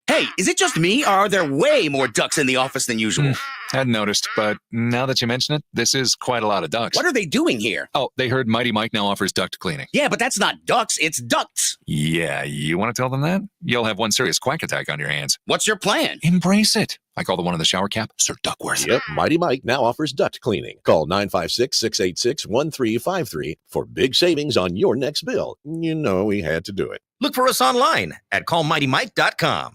Hey, is it just me, or are there way more ducks in the office than usual? Hadn't noticed, but now that you mention it, this is quite a lot of ducks. What are they doing here? Oh, they heard Mighty Mike now offers duct cleaning. Yeah, but that's not ducks, it's ducts. Yeah, you want to tell them that? You'll have one serious quack attack on your hands. What's your plan? Embrace it. I call the one in the shower cap Sir Duckworth. Yep, Mighty Mike now offers duct cleaning. Call 956-686-1353 for big savings on your next bill. You know we had to do it. Look for us online at callmightymike.com.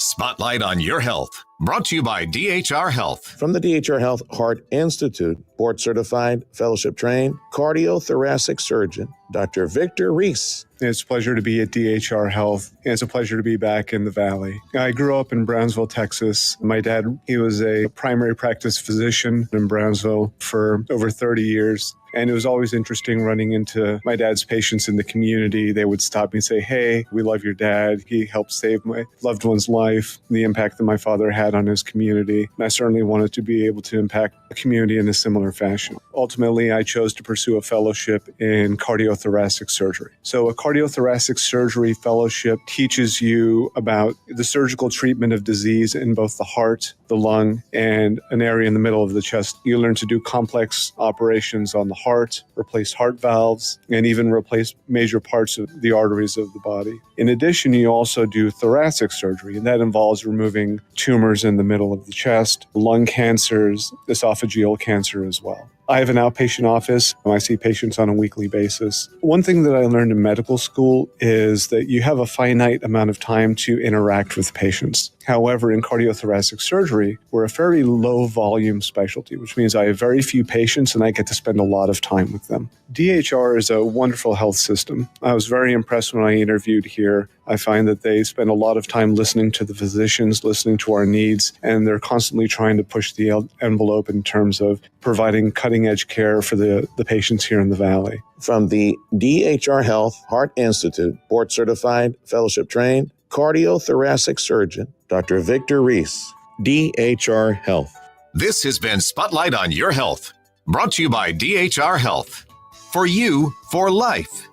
Spotlight on Your Health, brought to you by DHR Health. From the DHR Health Heart Institute, board-certified, fellowship-trained, cardiothoracic surgeon, Dr. Victor Reese. It's a pleasure to be at DHR Health, and it's a pleasure to be back in the Valley. I grew up in Brownsville, Texas. My dad, he was a primary practice physician in Brownsville for over 30 years. And it was always interesting running into my dad's patients in the community. They would stop me and say, hey, we love your dad. He helped save my loved one's life, the impact that my father had on his community. And I certainly wanted to be able to impact the community in a similar fashion. Ultimately, I chose to pursue a fellowship in cardiothoracic surgery. So a cardiothoracic surgery fellowship teaches you about the surgical treatment of disease in both the heart, the lung, and an area in the middle of the chest. You learn to do complex operations on the heart, replace heart valves, and even replace major parts of the arteries of the body. In addition, you also do thoracic surgery, and that involves removing tumors in the middle of the chest, lung cancers, esophageal cancer as well. I have an outpatient office. I see patients on a weekly basis. One thing that I learned in medical school is that you have a finite amount of time to interact with patients. However, in cardiothoracic surgery, we're a very low volume specialty, which means I have very few patients and I get to spend a lot of time with them. DHR is a wonderful health system. I was very impressed when I interviewed here. I find that they spend a lot of time listening to the physicians, listening to our needs, and they're constantly trying to push the envelope in terms of providing cutting-edge care for the patients here in the Valley. From the DHR Health Heart Institute, board-certified, fellowship-trained, cardiothoracic surgeon, Dr. Victor Reese, DHR Health. This has been Spotlight on Your Health, brought to you by DHR Health. For you, for life.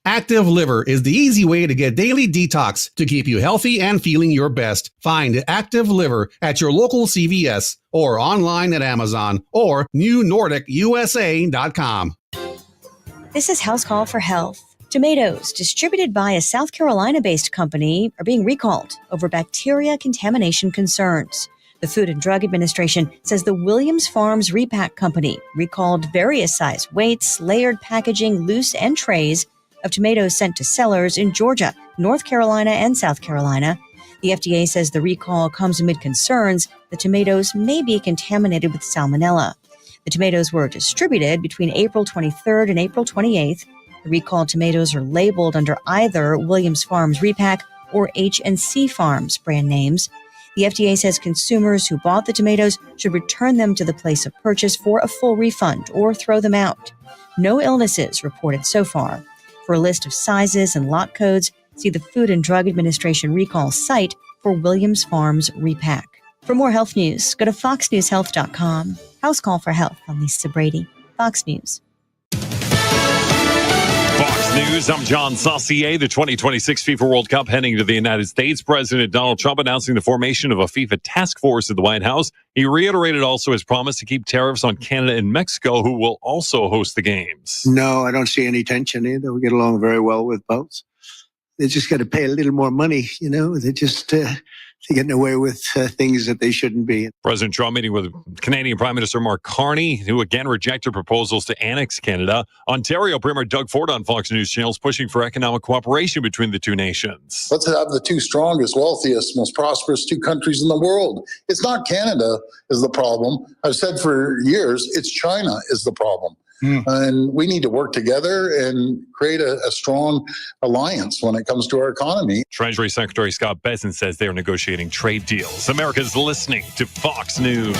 Active Liver is the easy way to get daily detox to keep you healthy and feeling your best. Find Active Liver at your local CVS or online at Amazon or newnordicusa.com. This is House Call for Health. Tomatoes distributed by a South Carolina-based company are being recalled over bacteria contamination concerns. The Food and Drug Administration says the Williams Farms Repack Company recalled various size weights, layered packaging, loose and trays of tomatoes sent to sellers in Georgia, North Carolina, and South Carolina. The FDA says the recall comes amid concerns that tomatoes may be contaminated with salmonella. The tomatoes were distributed between April 23rd and April 28th. The recalled tomatoes are labeled under either Williams Farms Repack or H&C Farms brand names. The FDA says consumers who bought the tomatoes should return them to the place of purchase for a full refund or throw them out. No illnesses reported so far. For a list of sizes and lot codes, see the Food and Drug Administration recall site for Williams Farms Repack. For more health news, go to foxnewshealth.com. House Call for Health. I'm Lisa Brady, Fox News. Fox News, I'm John Saucier. The 2026 FIFA World Cup heading to the United States. President Donald Trump announcing the formation of a FIFA task force at the White House. He reiterated also his promise to keep tariffs on Canada and Mexico, who will also host the games. No, I don't see any tension either. We get along very well with both. They just got to pay a little more money, you know. They just getting away with things that they shouldn't be. President Trump meeting with Canadian Prime Minister Mark Carney, who again rejected proposals to annex Canada. Ontario Premier Doug Ford on Fox News channels pushing for economic cooperation between the two nations. Let's have the two strongest, wealthiest, most prosperous two countries in the world. It's not Canada is the problem. I've said for years, it's China is the problem. And we need to work together and create a strong alliance when it comes to our economy. Treasury Secretary Scott Bessent says they are negotiating trade deals. America's listening to Fox News.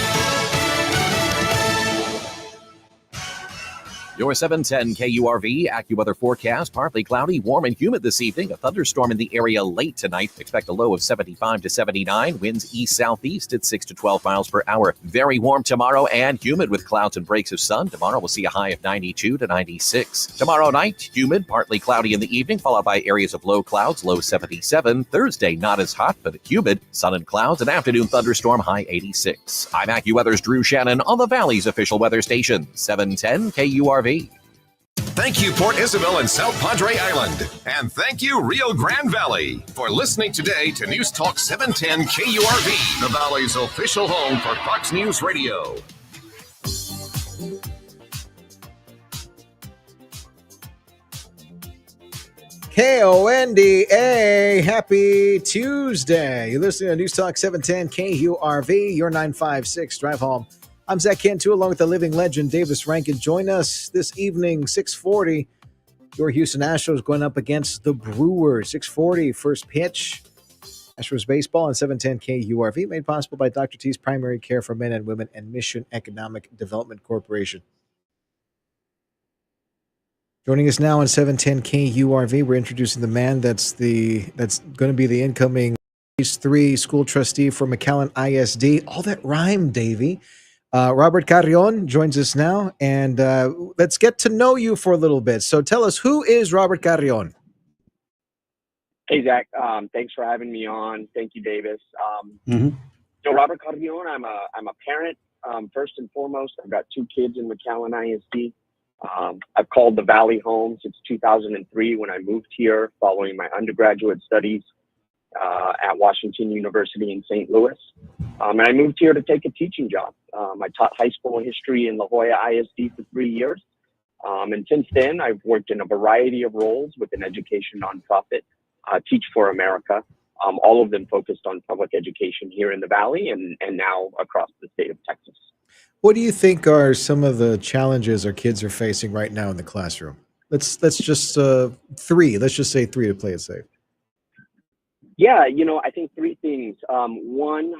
Your 710 KURV AccuWeather forecast. Partly cloudy, warm and humid this evening. A thunderstorm in the area late tonight. Expect a low of 75 to 79. Winds east-southeast at 6 to 12 miles per hour. Very warm tomorrow and humid with clouds and breaks of sun. Tomorrow we'll see a high of 92 to 96. Tomorrow night, humid, partly cloudy in the evening, followed by areas of low clouds, low 77. Thursday, not as hot, but humid. Sun and clouds, an afternoon thunderstorm, high 86. I'm AccuWeather's Drew Shannon on the Valley's official weather station, 710 KURV. Thank you, Port Isabel and South Padre Island. And thank you, Rio Grande Valley, for listening today to News Talk 710 KURV, the Valley's official home for Fox News Radio. KONDA, happy Tuesday. You're listening to News Talk 710 KURV, your 956 drive home. I'm Zach Cantu, along with the living legend Davis Rankin. Join us this evening, 6:40. Your Houston Astros going up against the Brewers. 6:40, first pitch. Astros baseball on 710 KURV, made possible by Dr. T's Primary Care for Men and Women and Mission Economic Development Corporation. Joining us now on 710 KURV, we're introducing the man that's going to be the incoming Phase 3 school trustee for McAllen ISD. All that rhymed, Davey. Robert Carrion joins us now, and let's get to know you for a little bit. So tell us, who is Robert Carrion? Hey, Zach. Thanks for having me on. Thank you, Davis. So Robert Carrion, I'm a parent. First and foremost, I've got two kids in McAllen ISD. I've called the Valley home since 2003 when I moved here following my undergraduate studies at Washington University in St. Louis. And I moved here to take a teaching job. I taught high school history in La Jolla ISD for 3 years. And since then, I've worked in a variety of roles with an education nonprofit, Teach for America, all of them focused on public education here in the Valley and now across the state of Texas. What do you think are some of the challenges our kids are facing right now in the classroom? Let's just three. Let's just say three to play it safe. Yeah, I think three things. One,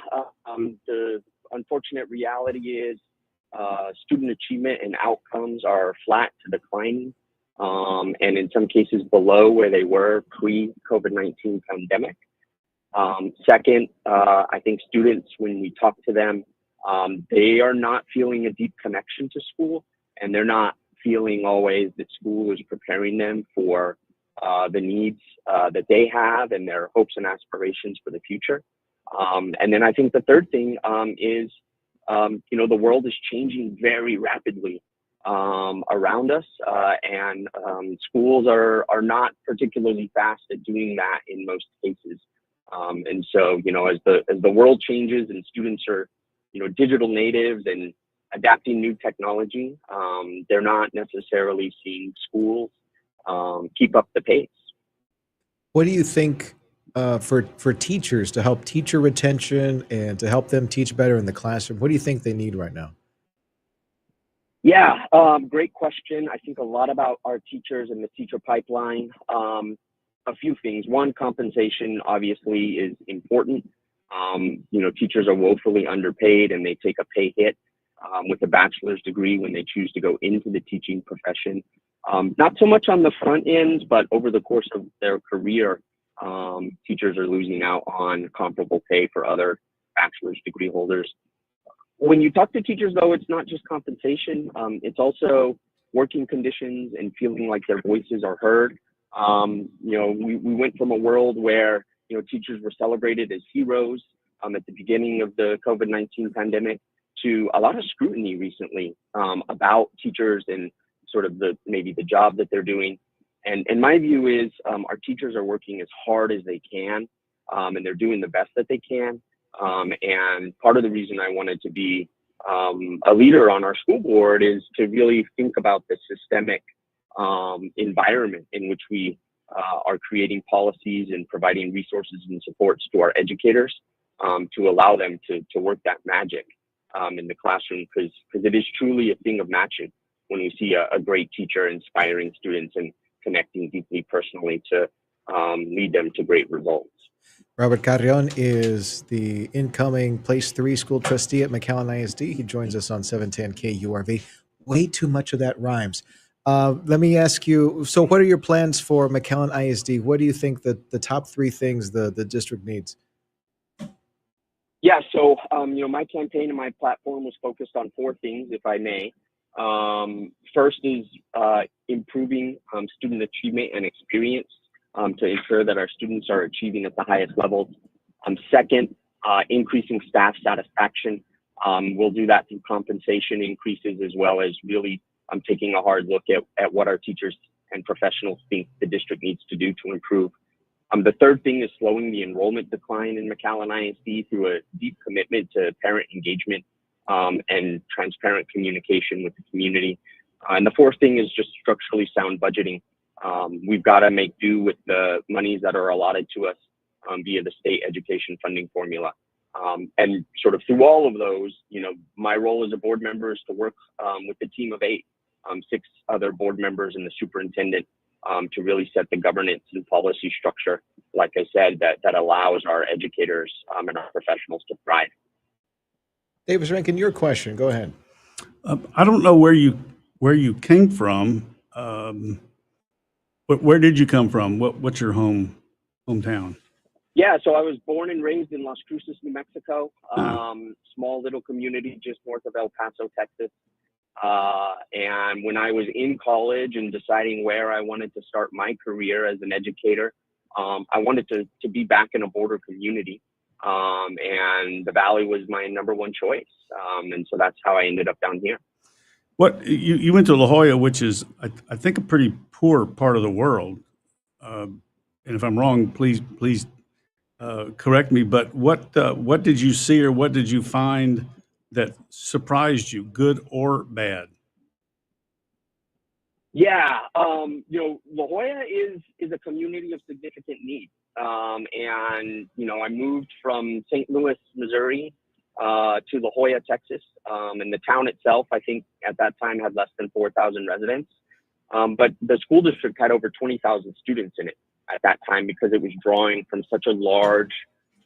the unfortunate reality is student achievement and outcomes are flat to declining, and in some cases below where they were pre-COVID-19 pandemic. Second, I think students, when we talk to them, they are not feeling a deep connection to school, and they're not feeling always that school is preparing them for the needs that they have and their hopes and aspirations for the future. And then I think the third thing is, the world is changing very rapidly around us, and schools are not particularly fast at doing that in most cases. And so, as the world changes and students are, digital natives and adapting new technology, they're not necessarily seeing schools keep up the pace. What do you think for teachers to help teacher retention and to help them teach better in the classroom? What do you think they need right now? Yeah, great question. I think a lot about our teachers and the teacher pipeline. A few things. One, compensation obviously is important. Teachers are woefully underpaid and they take a pay hit with a bachelor's degree when they choose to go into the teaching profession. Not so much on the front end, but over the course of their career, teachers are losing out on comparable pay for other bachelor's degree holders. When you talk to teachers, though, it's not just compensation. It's also working conditions and feeling like their voices are heard. We went from a world where, teachers were celebrated as heroes at the beginning of the COVID-19 pandemic to a lot of scrutiny recently about teachers and sort of maybe the job that they're doing. And my view is our teachers are working as hard as they can and they're doing the best that they can. And part of the reason I wanted to be a leader on our school board is to really think about the systemic environment in which we are creating policies and providing resources and supports to our educators to allow them to work that magic in the classroom, because it is truly a thing of magic when you see a great teacher inspiring students and connecting deeply personally to lead them to great results. Robert Carrion is the incoming Place 3 school trustee at McAllen ISD. He joins us on 710 KURV. Way too much of that rhymes. Let me ask you, so what are your plans for McAllen ISD? What do you think that the top 3 things the district needs? Yeah, so my campaign and my platform was focused on 4 things, if I may. First is improving student achievement and experience to ensure that our students are achieving at the highest levels. Second, increasing staff satisfaction. We'll do that through compensation increases, as well as really taking a hard look at what our teachers and professionals think the district needs to do to improve. The third thing is slowing the enrollment decline in McAllen ISD through a deep commitment to parent engagement and transparent communication with the community. And the fourth thing is just structurally sound budgeting. We've got to make do with the monies that are allotted to us via the state education funding formula. And sort of through all of those, my role as a board member is to work with a team of 8, 6 other board members and the superintendent to really set the governance and policy structure, like I said, that allows our educators and our professionals to thrive. Davis Rankin, your question. Go ahead. I don't know where you came from. But where did you come from? What's your hometown? Yeah, so I was born and raised in Las Cruces, New Mexico. Small little community just north of El Paso, Texas. And when I was in college and deciding where I wanted to start my career as an educator, I wanted to be back in a border community. And the Valley was my number one choice. And so that's how I ended up down here. What you went to La Jolla, which is I think a pretty poor part of the world, and if I'm wrong, please correct me. But what did you see or what did you find that surprised you, good or bad? Yeah, La Jolla is a community of significant need, and I moved from St. Louis, Missouri, to La Jolla, Texas, and the town itself, I think at that time had less than 4,000 residents, but the school district had over 20,000 students in it at that time because it was drawing from such a large,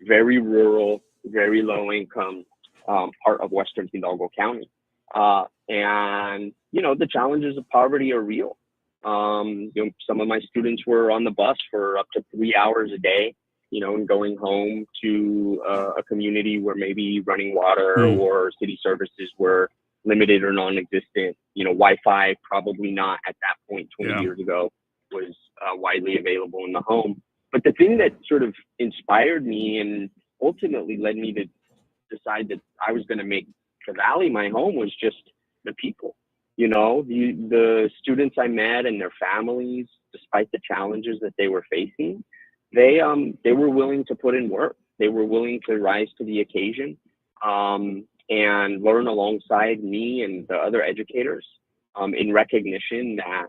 very rural, very low income part of Western Hidalgo County. And the challenges of poverty are real. Some of my students were on the bus for up to 3 hours a day, and going home to a community where maybe running water or city services were limited or non-existent. Wi-Fi, probably not at that point 20 years ago, was widely available in the home. But the thing that sort of inspired me and ultimately led me to decide that I was going to make the Valley my home was just the people. The students I met and their families, despite the challenges that they were facing, they were willing to put in work. They were willing to rise to the occasion and learn alongside me and the other educators in recognition that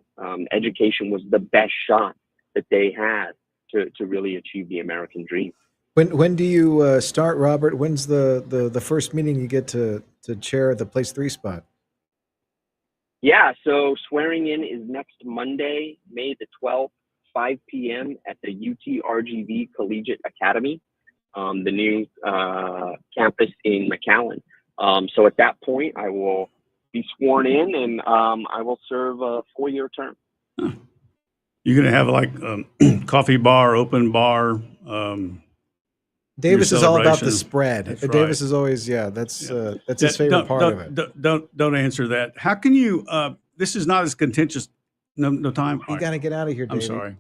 education was the best shot that they had to really achieve the American dream. When do you start, Robert? When's the first meeting you get to chair the Place 3 spot? Yeah, so swearing in is next Monday, May the 12th, 5 p.m. at the UTRGV Collegiate Academy, the new campus in McAllen. So at that point, I will be sworn in and I will serve a 4-year term. You're going to have like coffee bar, open bar. Davis is all about the spread. That's Davis right. is always, that's his favorite part of it. Don't answer that. How can you, this is not as contentious. No time. You got to get out of here, I'm David. sorry.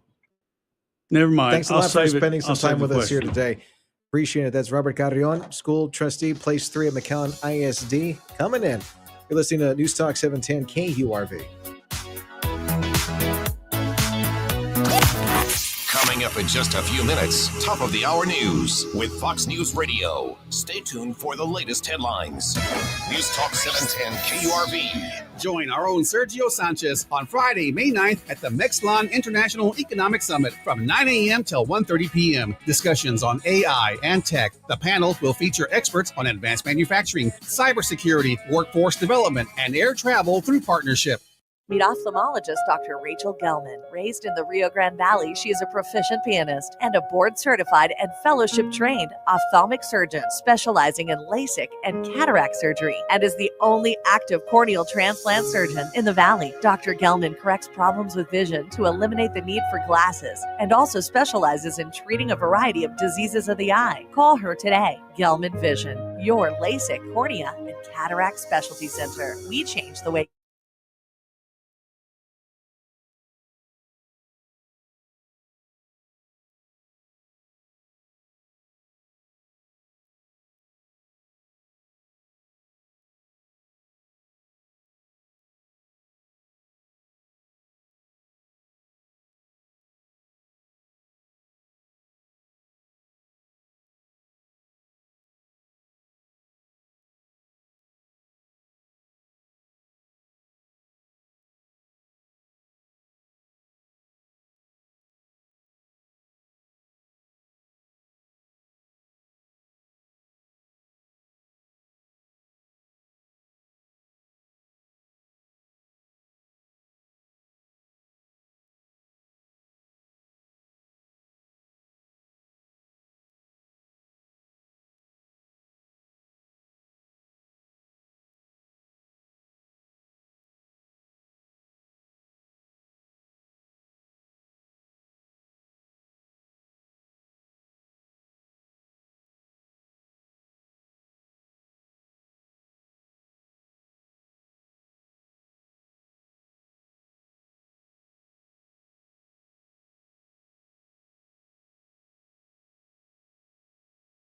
Never mind. Thanks a lot for spending some time with us here question. today. Appreciate it. That's Robert Carrion, school trustee, Place 3 at McAllen ISD, coming in. You're listening to News Talk 710 KURV. Coming Coming up in just a few minutes, top of the hour news with Fox News Radio. Stay tuned for the latest headlines. News Talk 710 KURV. Join our own Sergio Sanchez on Friday, May 9th at the Mexlan International Economic Summit from 9 a.m. till 1:30 p.m. Discussions on AI and tech. The panel will feature experts on advanced manufacturing, cybersecurity, workforce development, and air travel through partnership. Meet ophthalmologist Dr. Rachel Gelman. Raised in the Rio Grande Valley, she is a proficient pianist and a board-certified and fellowship-trained ophthalmic surgeon specializing in LASIK and cataract surgery, and is the only active corneal transplant surgeon in the Valley. Dr. Gelman corrects problems with vision to eliminate the need for glasses and also specializes in treating a variety of diseases of the eye. Call her today. Gelman Vision, your LASIK, cornea, and cataract specialty center. We change the way